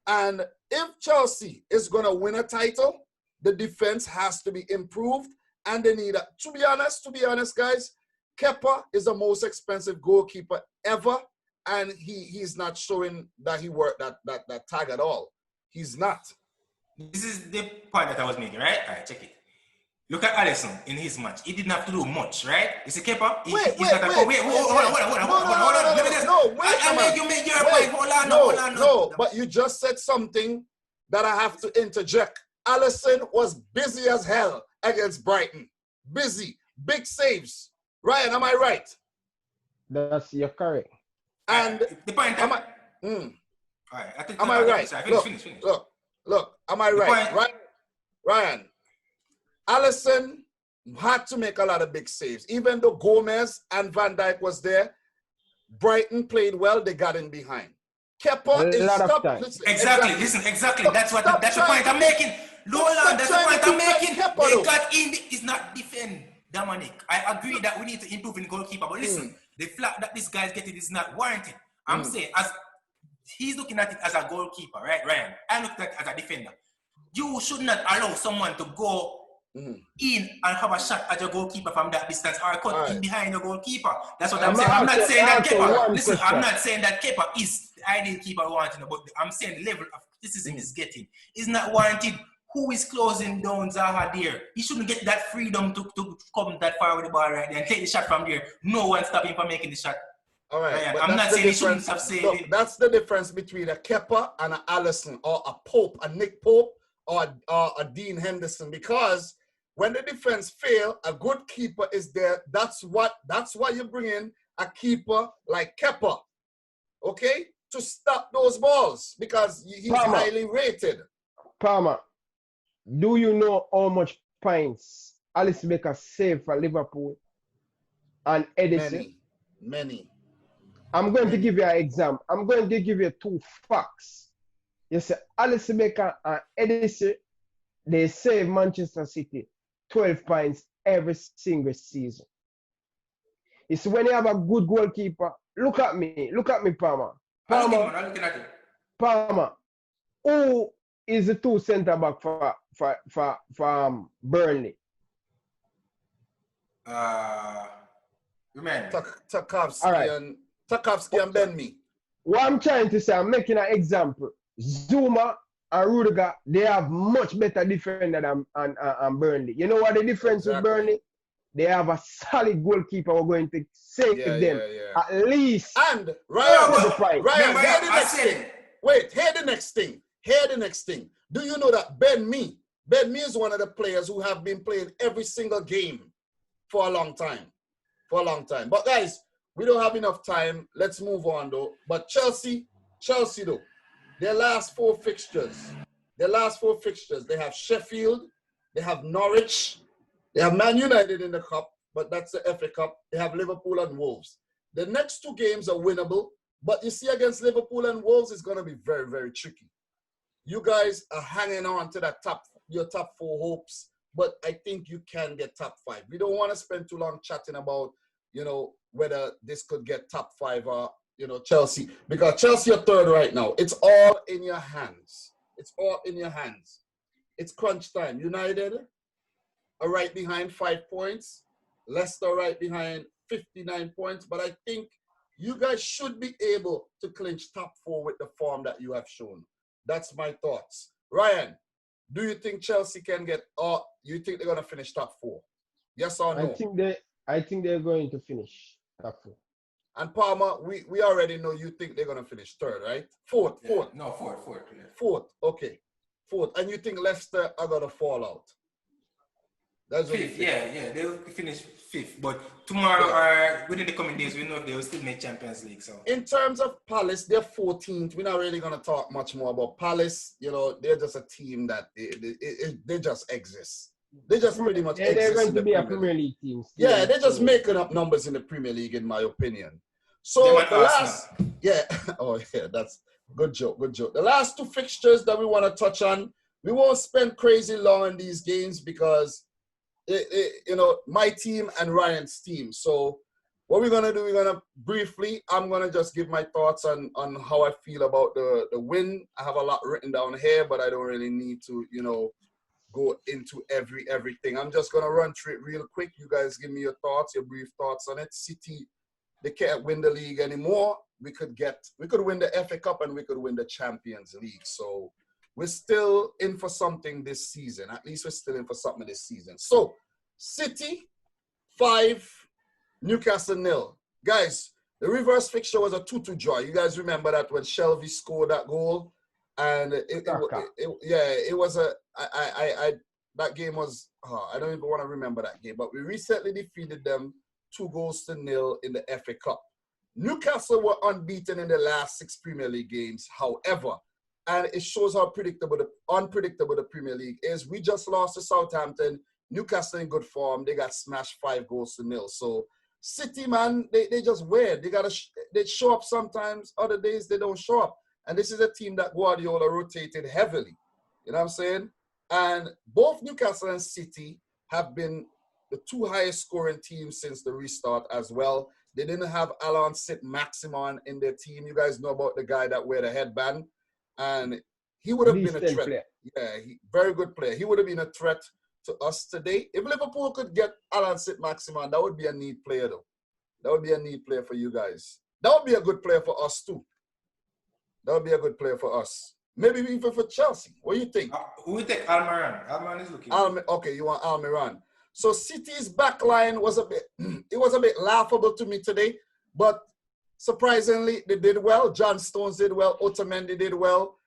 And if Chelsea is going to win a title, the defense has to be improved. And they need, to be honest, guys, Kepa is the most expensive goalkeeper ever. And he's not showing that he worked that tag at all. He's not. This is the point that I was making, right? All right, check it. Look at Alisson in his match. He didn't have to do much, right? You see Kepa? Hold on. No, but you just said something that I have to interject. Alisson was busy as hell against Brighton. Busy. Big saves. Ryan, am I right? You're correct. And the point. Am I right? Finish. Look, am I right? Ryan, Alisson had to make a lot of big saves. Even though Gomez and Van Dijk was there, Brighton played well, they got in behind. Kepa is stop. Exactly. That's the point I'm making. Roland, that's the point I'm making. They got in. It's not defend, Dominic. I agree that we need to improve in goalkeeper, but listen, the flag that this guy's getting is not warranted. I'm saying, as he's looking at it as a goalkeeper, right, Ryan? I look at it as a defender. You should not allow someone to go in and have a shot at your goalkeeper from that distance or cut in behind your goalkeeper. That's what I'm saying. I'm not saying that Kepa. Listen, I'm not saying that Kepa is the ideal keeper wanting, but I'm saying the level of criticism is getting is not warranted. Who is closing down Zaha there? He shouldn't get that freedom to come that far with the ball right there and take the shot from there. No one stop him from making the shot. All right, I'm not saying he shouldn't have saved it. That's the difference between a Kepa and an Alisson or a Pope, a Nick Pope or a Dean Henderson. Because when the defense fail, a good keeper is there. That's why you bring in a keeper like Kepa, okay, to stop those balls because he's highly rated. Palmer, do you know how much points Alisson Becker saved for Liverpool and Edison? Many. I'm going to give you an example. I'm going to give you two facts. You see, Alisson Becker and Edison, they save Manchester City 12 points every single season. You see, when you have a good goalkeeper, look at me, Palmer. I'm looking at you. Palmer, who is the two centre back for Burnley? Tarkowski and Ben-Mee. What I'm trying to say, I'm making an example. Zuma and Rudiger, they have much better defender than Burnley. You know what the difference with Burnley? They have a solid goalkeeper who are going to save them at least. And Ryan, hear the next thing. Do you know that Ben-Mee is one of the players who have been playing every single game for a long time. But guys, we don't have enough time. Let's move on though. But Chelsea though, their last four fixtures, they have Sheffield, they have Norwich, they have Man United in the cup, but that's the FA Cup. They have Liverpool and Wolves. The next two games are winnable, but you see against Liverpool and Wolves, it's going to be very, very tricky. You guys are hanging on to your top four hopes, but I think you can get top five. We don't want to spend too long chatting about, whether this could get top five or, Chelsea, because Chelsea are third right now. It's all in your hands. It's crunch time. United are right behind 5 points. Leicester right behind 59 points. But I think you guys should be able to clinch top four with the form that you have shown. That's my thoughts. Ryan, do you think Chelsea can get, or you think they're going to finish top four? Yes or no? I think they're going to finish top four. And Palmer, we already know you think they're going to finish third, right? Fourth. No, fourth. Yeah. Fourth, okay. Fourth. And you think Leicester are going to fall out? That's only Fifth, fifth. yeah, they'll finish fifth. But tomorrow or within the coming days, we know they will still make Champions League. So In terms of Palace, they're 14th. We're not really going to talk much more about Palace. You know, they're just a team that they just exist. They just pretty much They're exist going in to the be a Premier League. Premier League team. Yeah, they're just making up numbers in the Premier League, in my opinion. So them and the Arsenal. last, yeah, oh yeah, that's good joke, good joke. The last two fixtures that we want to touch on, we won't spend crazy long on these games because you know, my team and Ryan's team. So what we're gonna do, we're gonna briefly, I'm gonna just give my thoughts on how I feel about the win. I have a lot written down here, but I don't really need to, you know, go into everything. I'm just gonna run through it real quick. You guys give me your thoughts, your brief thoughts on it. City, they can't win the league anymore. We could win the FA Cup and we could win the Champions League. So we're still in for something this season. At least we're still in for something this season. So City 5, Newcastle 0. Guys, the reverse fixture was a 2-2 draw. You guys remember that when Shelby scored that goal, and it was a that game was I don't even want to remember that game. But we recently defeated them 2-0 in the FA Cup. Newcastle were unbeaten in the last 6 Premier League games. However, and it shows how unpredictable the Premier League is. We just lost to Southampton. Newcastle in good form. They got smashed 5-0. So City, man, they just weird. They show up sometimes. Other days they don't show up. And this is a team that Guardiola rotated heavily. You know what I'm saying? And both Newcastle and City have been the 2 highest scoring teams since the restart as well. They didn't have Alan Saint-Maximin in their team. You guys know about the guy that wear the headband. And he would have been a threat. Player. Yeah, very good player. He would have been a threat to us today. If Liverpool could get Alan Saint-Maximin, that would be a need player, though. That would be a need player for you guys. That would be a good player for us, too. That would be a good player for us. Maybe even for Chelsea. What do you think? We take Almiron. Almiron is looking. Okay, you want Almiron. So City's back line was a bit laughable to me today, but surprisingly, they did well. John Stones did well. Otamendi did well.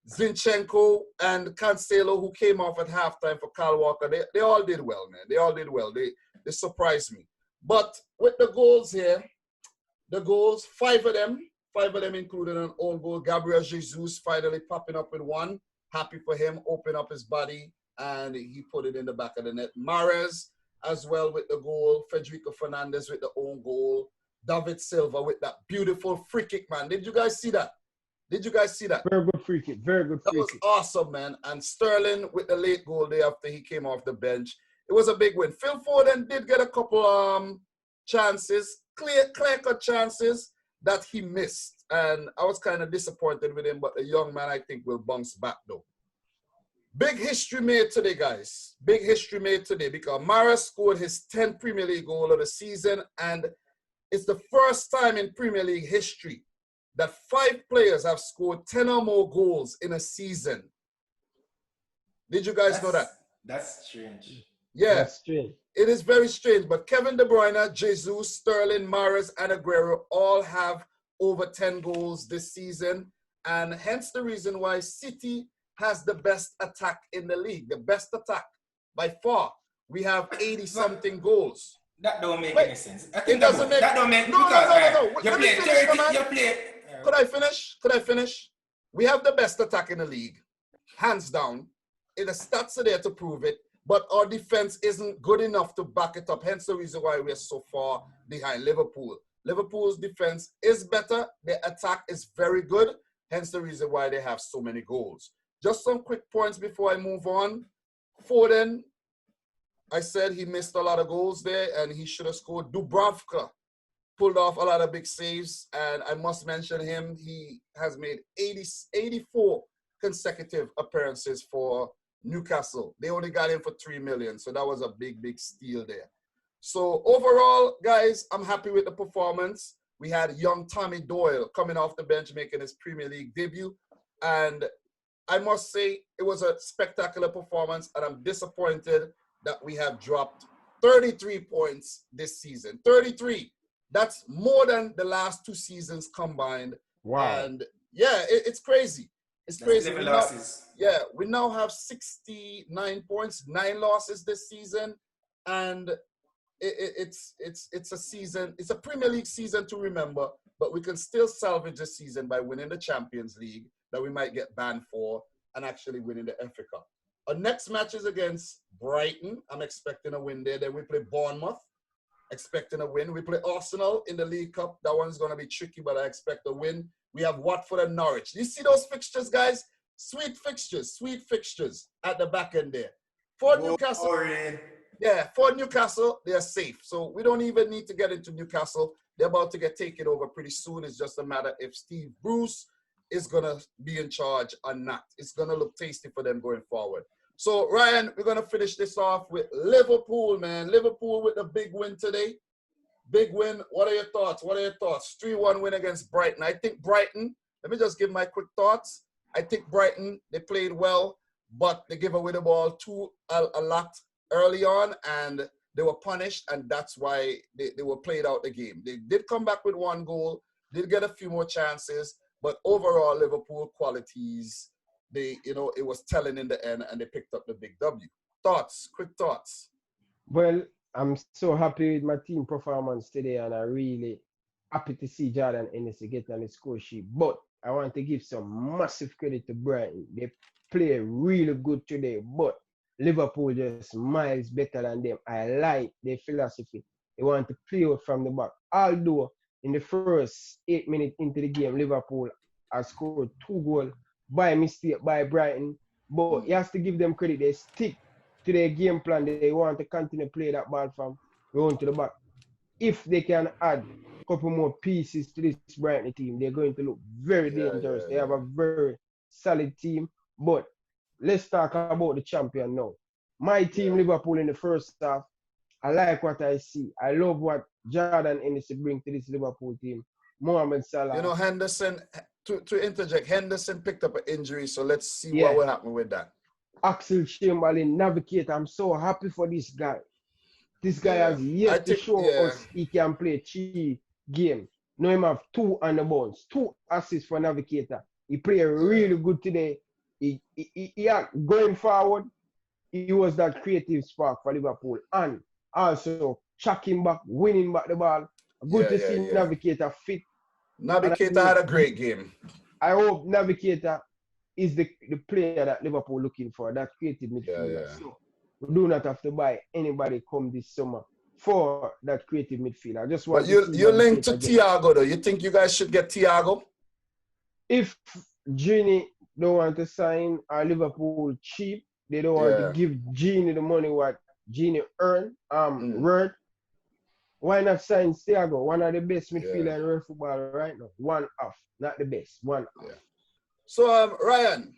Zinchenko and Cancelo, who came off at halftime for Kyle Walker, they all did well, man. They all did well. They surprised me. But with the goals here, the goals, 5 of them included an own goal. Gabriel Jesus finally popping up with one. Happy for him, open up his body, and he put it in the back of the net. Mahrez as well with the goal. Federico Fernandez with the own goal. David Silva with that beautiful free kick, man. Did you guys see that? Very good free kick. Very good free kick. That was awesome, man. And Sterling with the late goal there after he came off the bench. It was a big win. Phil Foden did get a couple chances, clear-cut chances that he missed. And I was kind of disappointed with him, but the young man, I think, will bounce back, though. Big history made today, guys. Big history made today because Mahrez scored his 10th Premier League goal of the season, and it's the first time in Premier League history that 5 players have scored 10 or more goals in a season. Did you guys know that? That's strange. Yeah. That's strange. It is very strange, but Kevin De Bruyne, Jesus, Sterling, Mahrez, and Aguero all have over 10 goals this season, and hence the reason why City has the best attack in the league, the best attack by far. We have 80-something goals. That don't make any sense. It doesn't make... That don't make... No. You play 30, you play... Could I finish? We have the best attack in the league, hands down. The stats are there to prove it, but our defense isn't good enough to back it up. Hence the reason why we're so far behind Liverpool. Liverpool's defense is better. Their attack is very good. Hence the reason why they have so many goals. Just some quick points before I move on. Foden, I said he missed a lot of goals there, and he should have scored. Dubravka pulled off a lot of big saves, and I must mention him. He has made 84 consecutive appearances for Newcastle. They only got him for $3 million, so that was a big steal there. So overall, guys, I'm happy with the performance. We had young Tommy Doyle coming off the bench, making his Premier League debut, and I must say it was a spectacular performance, and I'm disappointed that we have dropped 33 points this season. 33. That's more than the last 2 seasons combined. Wow. And yeah, it's crazy. It's crazy. Losses. We now have 69 points, 9 losses this season, and it's a season. It's a Premier League season to remember, but we can still salvage the season by winning the Champions League that we might get banned for, and actually winning the FA Cup. Our next match is against Brighton. I'm expecting a win there. Then we play Bournemouth, expecting a win. We play Arsenal in the League Cup. That one's going to be tricky, but I expect a win. We have Watford and Norwich. You see those fixtures, guys? Sweet fixtures at the back end there. For Newcastle, for Newcastle, they're safe. So we don't even need to get into Newcastle. They're about to get taken over pretty soon. It's just a matter if Steve Bruce is going to be in charge or not. It's going to look tasty for them going forward. So, Ryan, we're going to finish this off with Liverpool, man. Liverpool with a big win today. Big win. What are your thoughts? 3-1 win against Brighton. I think Brighton, let me just give my quick thoughts. I think Brighton, they played well, but they gave away the ball a lot early on, and they were punished, and that's why they were played out the game. They did come back with 1 goal, did get a few more chances, but overall, Liverpool qualities, it was telling in the end, and they picked up the big W. Quick thoughts. Well, I'm so happy with my team performance today, and I'm really happy to see Jordan Hennessy get on the score sheet. But I want to give some massive credit to Brighton. They play really good today, but Liverpool just miles better than them. I like their philosophy. They want to play out from the back. Although in the first 8 minutes into the game, Liverpool has scored 2 goals by mistake by Brighton. But you have to give them credit. They stick to their game plan. They want to continue to play that ball from going to the back. If they can add a couple more pieces to this Brighton team, they're going to look very dangerous. They have a very solid team. But let's talk about the champion now. My team, Liverpool, in the first half, I like what I see. I love what Jordan Hennessy brings to this Liverpool team. Mohamed Salah. Henderson, to interject, Henderson picked up an injury, so let's see what will happen with that. Axel Chamberlain, navigator. I'm so happy for this guy. This guy has yet to show us he can play 3 games. Now him have 2 on the bounce, 2 assists for navigator. He played really good today. He going forward, he was that creative spark for Liverpool. And also tracking back, winning back the ball. Good to see Navigator fit. Navigator had a great game. I hope Navigator is the player that Liverpool looking for, that creative midfielder. So we do not have to buy anybody come this summer for that creative midfielder. I just want you linked to Thiago though. You think you guys should get Thiago? If Genie don't want to sign Liverpool cheap, they don't want to give Genie the money what Genie earned. Why not sign Thiago? One of the best midfielder in world football right now. One off, not the best. One off. Yeah. So Ryan,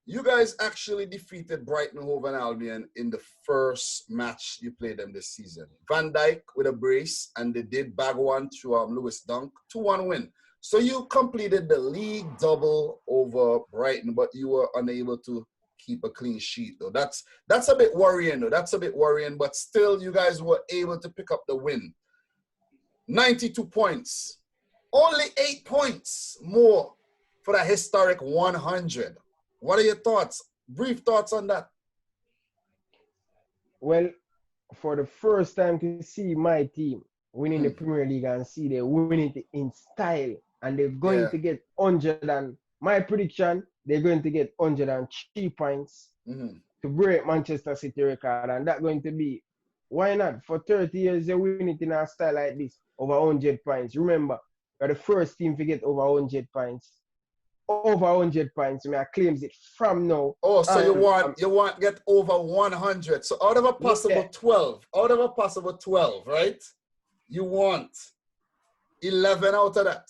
you guys actually defeated Brighton Hove and Albion in the first match you played them this season. Van Dijk with a brace, and they did bag one through Lewis Dunk, 2-1 win. So you completed the league double over Brighton, but you were unable to keep a clean sheet, though. That's a bit worrying, though. That's a bit worrying, but still you guys were able to pick up the win. 92 points. Only 8 points more for that historic 100. What are your thoughts? Brief thoughts on that. Well, for the first time to see my team winning the Premier League and see they winning it in style, and they're going to get 100, and my prediction, they're going to get 103 points to break Manchester City record, and that's going to be, why not? For 30 years, they win it in a style like this, over 100 points. Remember, we're the first team to get over 100 points. Over 100 points, I claims it from now. Oh, so you want get over 100. So out of a possible 12, right? You want 11 out of that.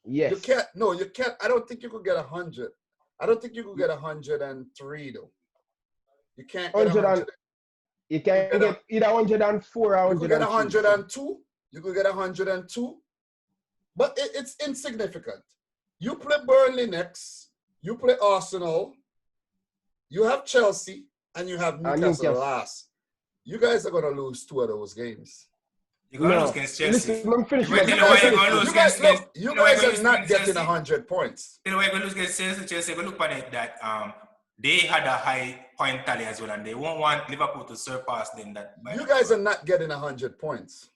Yes. You can't. I don't think you could get 100. I don't think you could get 103 though. You can't get 100. You can get either 104 or 102. You could get 102. You could get 102. But it's insignificant. You play Burnley next. You play Arsenal. You have Chelsea, and you have Newcastle last. You guys are gonna lose 2 of those games. You're going to lose against Chelsea. Listen, let me finish. You guys are not getting 100 points. You know, we're going to lose against Chelsea. Chelsea, look at that. they had a high point tally as well, and they won't want Liverpool to surpass them. You guys are not getting 100 points.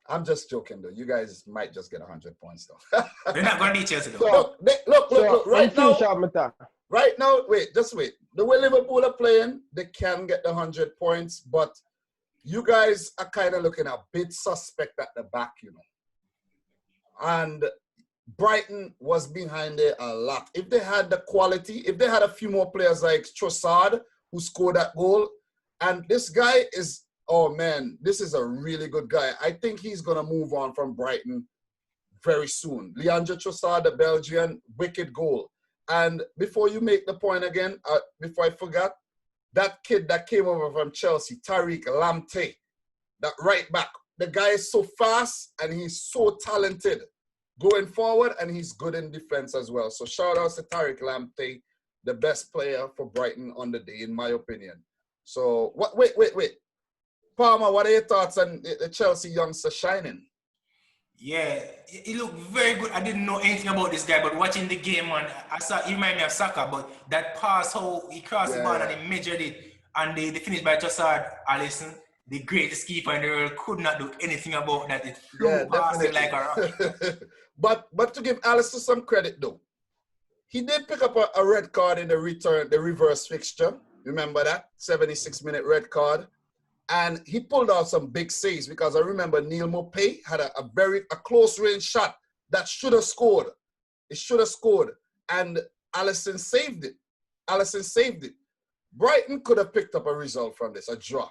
I'm just joking, though. You guys might just get 100 points, though. They're not going to beat Chelsea, though. Look. Right now, just wait. The way Liverpool are playing, they can get the 100 points, but you guys are kind of looking a bit suspect at the back, you know. And Brighton was behind there a lot. If they had the quality, if they had a few more players like Trossard, who scored that goal, and this guy is, oh man, this is a really good guy. I think he's going to move on from Brighton very soon. Leandro Trossard, the Belgian, wicked goal. And before you make the point again, before I forgot, that kid that came over from Chelsea, Tariq Lamptey, that right back, the guy is so fast and he's so talented going forward, and he's good in defense as well. So shout out to Tariq Lamptey, the best player for Brighton on the day, in my opinion. So, wait. Palmer, what are your thoughts on the Chelsea youngster shining? Yeah, he looked very good. I didn't know anything about this guy, but watching the game, man, I saw he reminded me of Saka, but that pass, how he crossed the ball and he measured it, and they finished by Trossard. Alisson, the greatest keeper in the world, could not do anything about that. It flew past him like a rocket. But to give Alisson some credit, though, he did pick up a red card in the reverse fixture. Remember that? 76-minute red card. And he pulled out some big saves, because I remember Neil Maupay had a close range shot that should have scored. It should have scored. And Alisson saved it. Brighton could have picked up a result from this, a draw.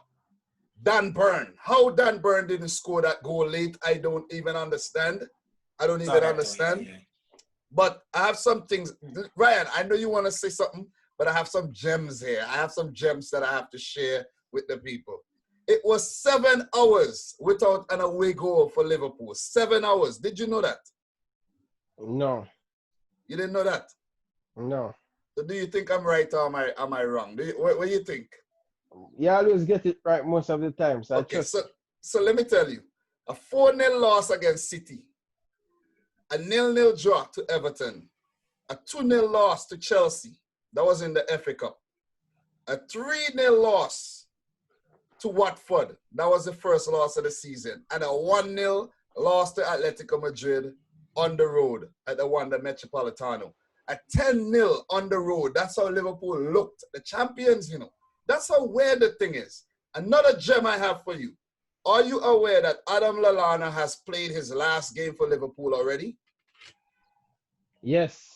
Dan Burn. How Dan Burn didn't score that goal late, I don't even understand. Yeah. But I have some things. Ryan, I know you want to say something, but I have some gems here. I have some gems that I have to share with the people. It was 7 hours without an away goal for Liverpool. 7 hours. Did you know that? No. You didn't know that? No. So do you think I'm right or am I wrong? What do you think? You always get it right most of the time. So okay, so let me tell you. A 4-0 loss against City. A 0-0 draw to Everton. A 2-0 loss to Chelsea. That was in the FA Cup. A 3-0 loss to Watford. That was the first loss of the season. And a 1-0 loss to Atletico Madrid on the road at the Wanda Metropolitano. A 10-0 on the road. That's how Liverpool looked. The champions, you know. That's how weird the thing is. Another gem I have for you. Are you aware that Adam Lallana has played his last game for Liverpool already? Yes.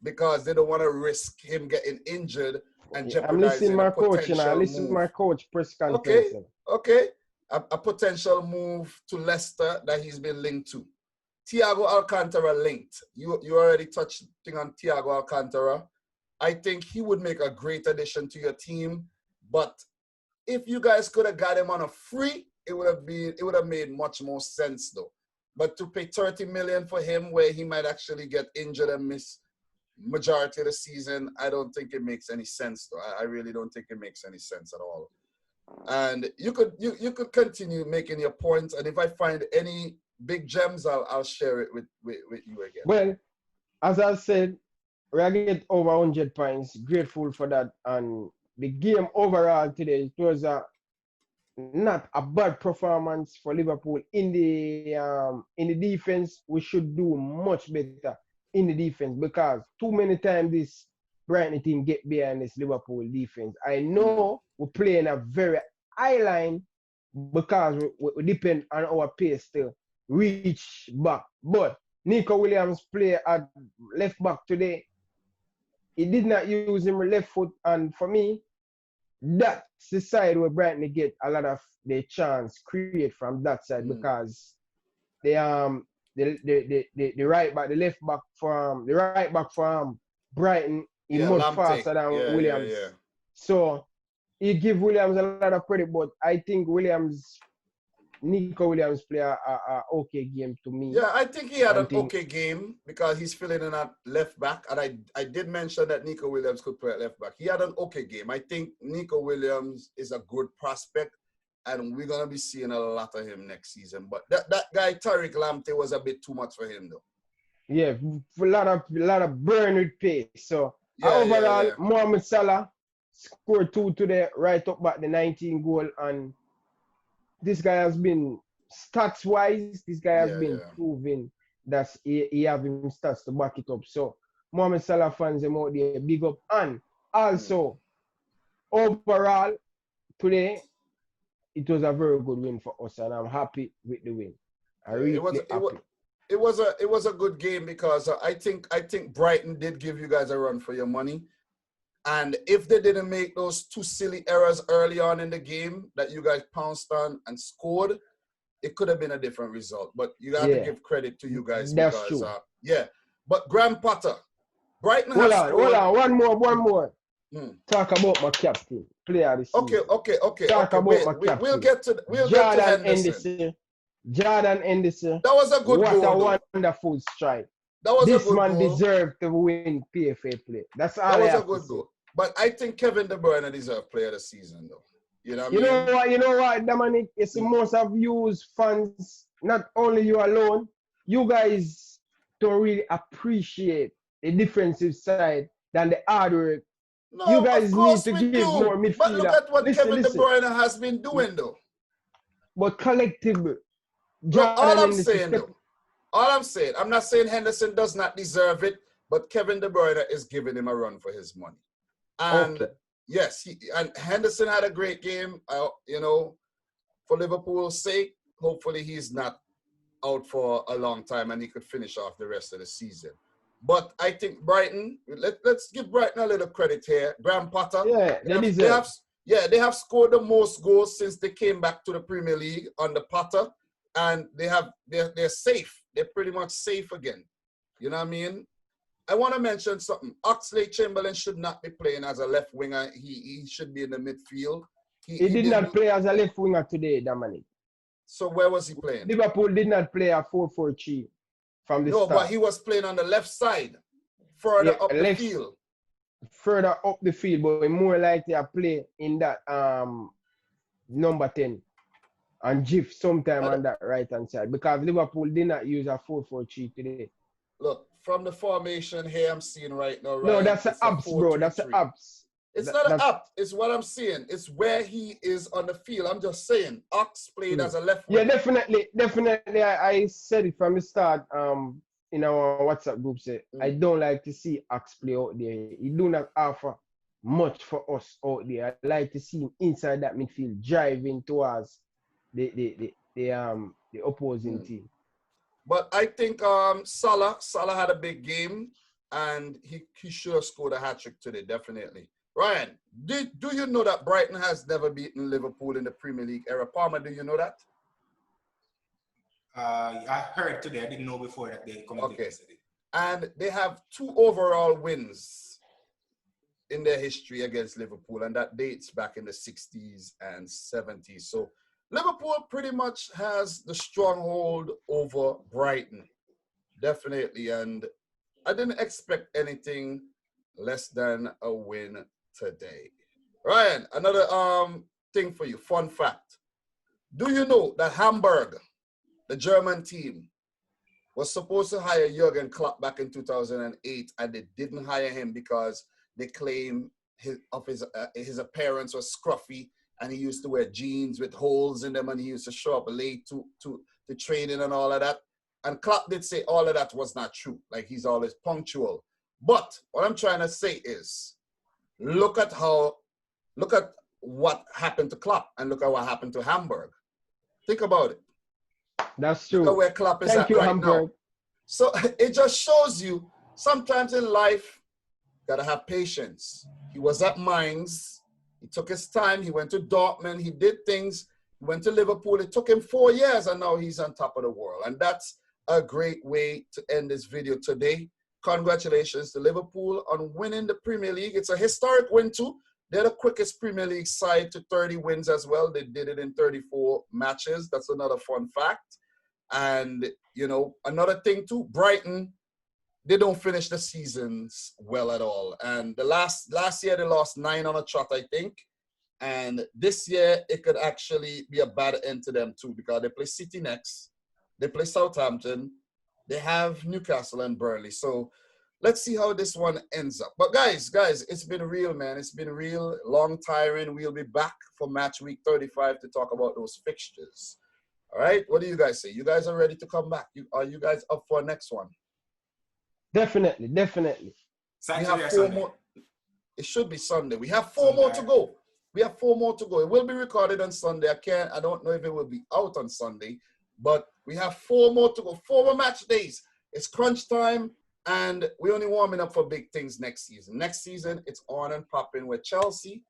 Because they don't want to risk him getting injured and jeopardizing I'm listening a my coach, and I listen to my coach press conference. Okay. A potential move to Leicester that he's been linked to. Thiago Alcantara linked. You already touched on Thiago Alcantara. I think he would make a great addition to your team. But if you guys could have got him on a free, it would have made much more sense though. But to pay 30 million for him, where he might actually get injured and miss majority of the season, I don't think it makes any sense though. I really don't think it makes any sense at all. And you could continue making your points, and if I find any big gems, I'll share it with you again. Well, as I said, we are getting over 100 points. Grateful for that. And the game overall today, it was not a bad performance for Liverpool in the defense. We should do much better in the defense, because too many times this Brighton team get behind this Liverpool defense. I know we're playing a very high line because we depend on our pace to reach back. But Nico Williams play at left back today. He did not use him left foot, and for me, that's the side where Brighton get a lot of the chance create from that side, because the right back, the left back from the right back from Brighton is much faster than Williams. Yeah. So he give Williams a lot of credit, but I think Nico Williams play a okay game to me. Yeah, I think he had an okay game because he's filling in at left back, and I did mention that Nico Williams could play at left back. He had an okay game. I think Nico Williams is a good prospect, and we're gonna be seeing a lot of him next season. But that guy Tariq Lamptey was a bit too much for him, though. Yeah, a lot of burn with pace. So Overall, Mohamed Salah scored 2 today, right up back the 19 goal, and this guy has been stats-wise, this guy has been proving that he have him stats to back it up. So Mohamed Salah fans them out there, big up. And also, overall, today, it was a very good win for us, and I'm happy with the win. It was a good game because I think Brighton did give you guys a run for your money. And if they didn't make those 2 silly errors early on in the game that you guys pounced on and scored, it could have been a different result. But you have to give credit to you guys. That's because, true. But Graham Potter, Brighton hold on. One more. Talk about my captain, player this season. Okay. Talk about my captain. We'll get to Henderson. Jordan Henderson. That was a good goal. What a wonderful strike. This man deserved to win PFA play. That's all that was a good goal. But I think Kevin De Bruyne deserved player of the season, though. You know what, Dominic? It's the most of used fans, not only you alone. You guys don't really appreciate the defensive side than the hard work. No, you guys need to give more midfielder. But look at what Kevin De Bruyne has been doing, though. But collectively, all I'm saying, I'm not saying Henderson does not deserve it, but Kevin De Bruyne is giving him a run for his money. And yes, and Henderson had a great game, for Liverpool's sake. Hopefully he's not out for a long time and he could finish off the rest of the season. But I think Brighton, let's give Brighton a little credit here. Graham Potter, they have scored the most goals since they came back to the Premier League under Potter, and they're safe. They're pretty much safe again. You know what I mean? I want to mention something. Oxlade-Chamberlain should not be playing as a left winger. He should be in the midfield. He did not play as a left winger today, Dominic. So where was he playing? Liverpool did not play a 4-4-3 from the start. No, but he was playing on the left side, further up the field. Further up the field, but more likely I play in that number 10 and Jiff sometime on that right-hand side, because Liverpool did not use a 4-4-3 today. Look, from the formation here I'm seeing right now, no, that's the ups, bro. That's the ups. It's not an up. It's what I'm saying. It's where he is on the field. I'm just saying. Ox played as a left winger. Yeah, definitely. I said it from the start. In our WhatsApp group, I don't like to see Ox play out there. He do not offer much for us out there. I like to see him inside that midfield, driving towards the opposing team. But I think Salah had a big game, and he should have scored a hat-trick today, definitely. Ryan, do you know that Brighton has never beaten Liverpool in the Premier League era? Palmer, do you know that? I heard today. I didn't know before that they commented yesterday. And they have 2 overall wins in their history against Liverpool, and that dates back in the 60s and 70s. So Liverpool pretty much has the stronghold over Brighton, definitely. And I didn't expect anything less than a win today. Ryan, another thing for you, fun fact. Do you know that Hamburg, the German team, was supposed to hire Jurgen Klopp back in 2008, and they didn't hire him because they claim his appearance was scruffy, and he used to wear jeans with holes in them, and he used to show up late to training and all of that. And Klopp did say all of that was not true. Like, he's always punctual. But what I'm trying to say is, look at what happened to Klopp and look at what happened to Hamburg. Think about it. That's true. Look at where Klopp is at right now. So it just shows you, sometimes in life, you gotta have patience. He was at Mainz. He took his time. He went to Dortmund. He did things. He went to Liverpool. It took him 4 years, and now he's on top of the world. And that's a great way to end this video today. Congratulations to Liverpool on winning the Premier League. It's a historic win too. They're the quickest Premier League side to 30 wins as well. They did it in 34 matches. That's another fun fact. And, another thing too, Brighton, they don't finish the seasons well at all. And the last year, they lost 9 on a trot, I think. And this year, it could actually be a bad end to them too, because they play City next. They play Southampton. They have Newcastle and Burnley. So let's see how this one ends up. But guys, it's been real, man. It's been real, long, tiring. We'll be back for match week 35 to talk about those fixtures. All right, what do you guys say? You guys are ready to come back? Are you guys up for next one? Definitely. We have 4 more. It should be Sunday. We have 4 more to go. It will be recorded on Sunday. I don't know if it will be out on Sunday, but we have 4 more to go. 4 more match days. It's crunch time, and we're only warming up for big things next season. Next season, it's on and popping where Chelsea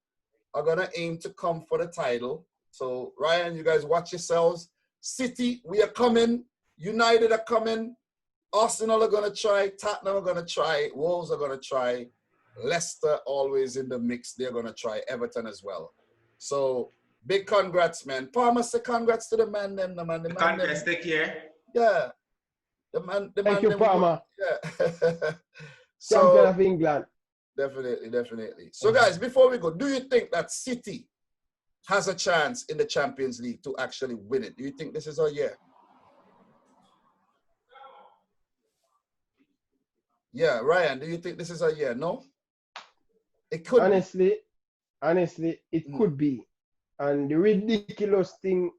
are going to aim to come for the title. So, Ryan, you guys watch yourselves. City, we are coming. United are coming. Arsenal are going to try. Tottenham are going to try. Wolves are going to try. Leicester always in the mix. They're going to try. Everton as well. So, big congrats, man. Palmer, say congrats to the man. Congrats, take care. Yeah. Thank you, Palmer. Yeah. Champion of England. Definitely. So, guys, before we go, do you think that City has a chance in the Champions League to actually win it? Do you think this is our year? Yeah, Ryan, do you think this is our year? No? It could honestly, it could be. And the ridiculous thing,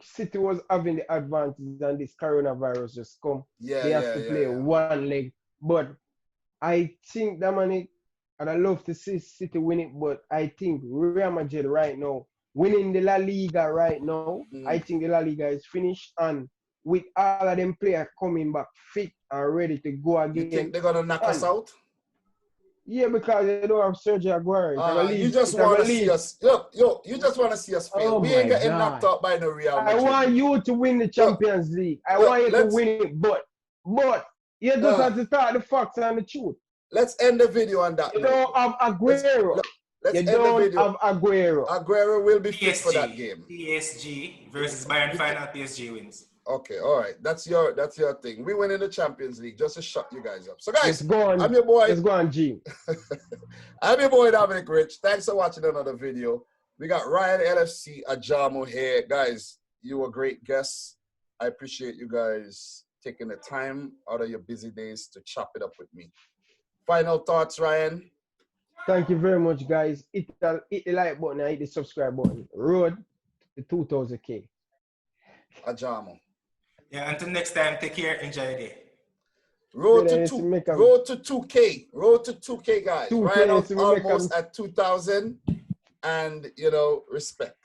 City was having the advantage and this coronavirus just come. They have to play one leg. But I think, Dominic, and I love to see City win it, but I think Real Madrid right now, winning the La Liga right now, I think the La Liga is finished. And with all of them players coming back fit and ready to go again. You think they're going to knock us out? Yeah, because they don't have Sergio Aguero. You just want to see us. You just want to see us fail. We ain't getting knocked out by the Real Madrid. I want you to win the Champions League. I want you to win it, but you just have to start the facts and the truth. Let's end the video on that. You don't have Aguero. Let's you end the don't video. have Aguero. Aguero will be fit for that game. PSG versus Bayern final. PSG wins. Okay, all right. That's your thing. We win in the Champions League just to shut you guys up. So guys, I'm your boy. Let's go on, G. I'm your boy Dominic Rich. Thanks for watching another video. We got Ryan LFC Ajamo here. Guys, you were great guests. I appreciate you guys taking the time out of your busy days to chop it up with me. Final thoughts, Ryan? Thank you very much, guys. Hit the like button and hit the subscribe button. Road to 2,000K. Ajamo. Yeah, until next time, take care, enjoy the day. Road to 2K. Road to 2K, guys. 2K, Ryan almost at 2,000. And, respect.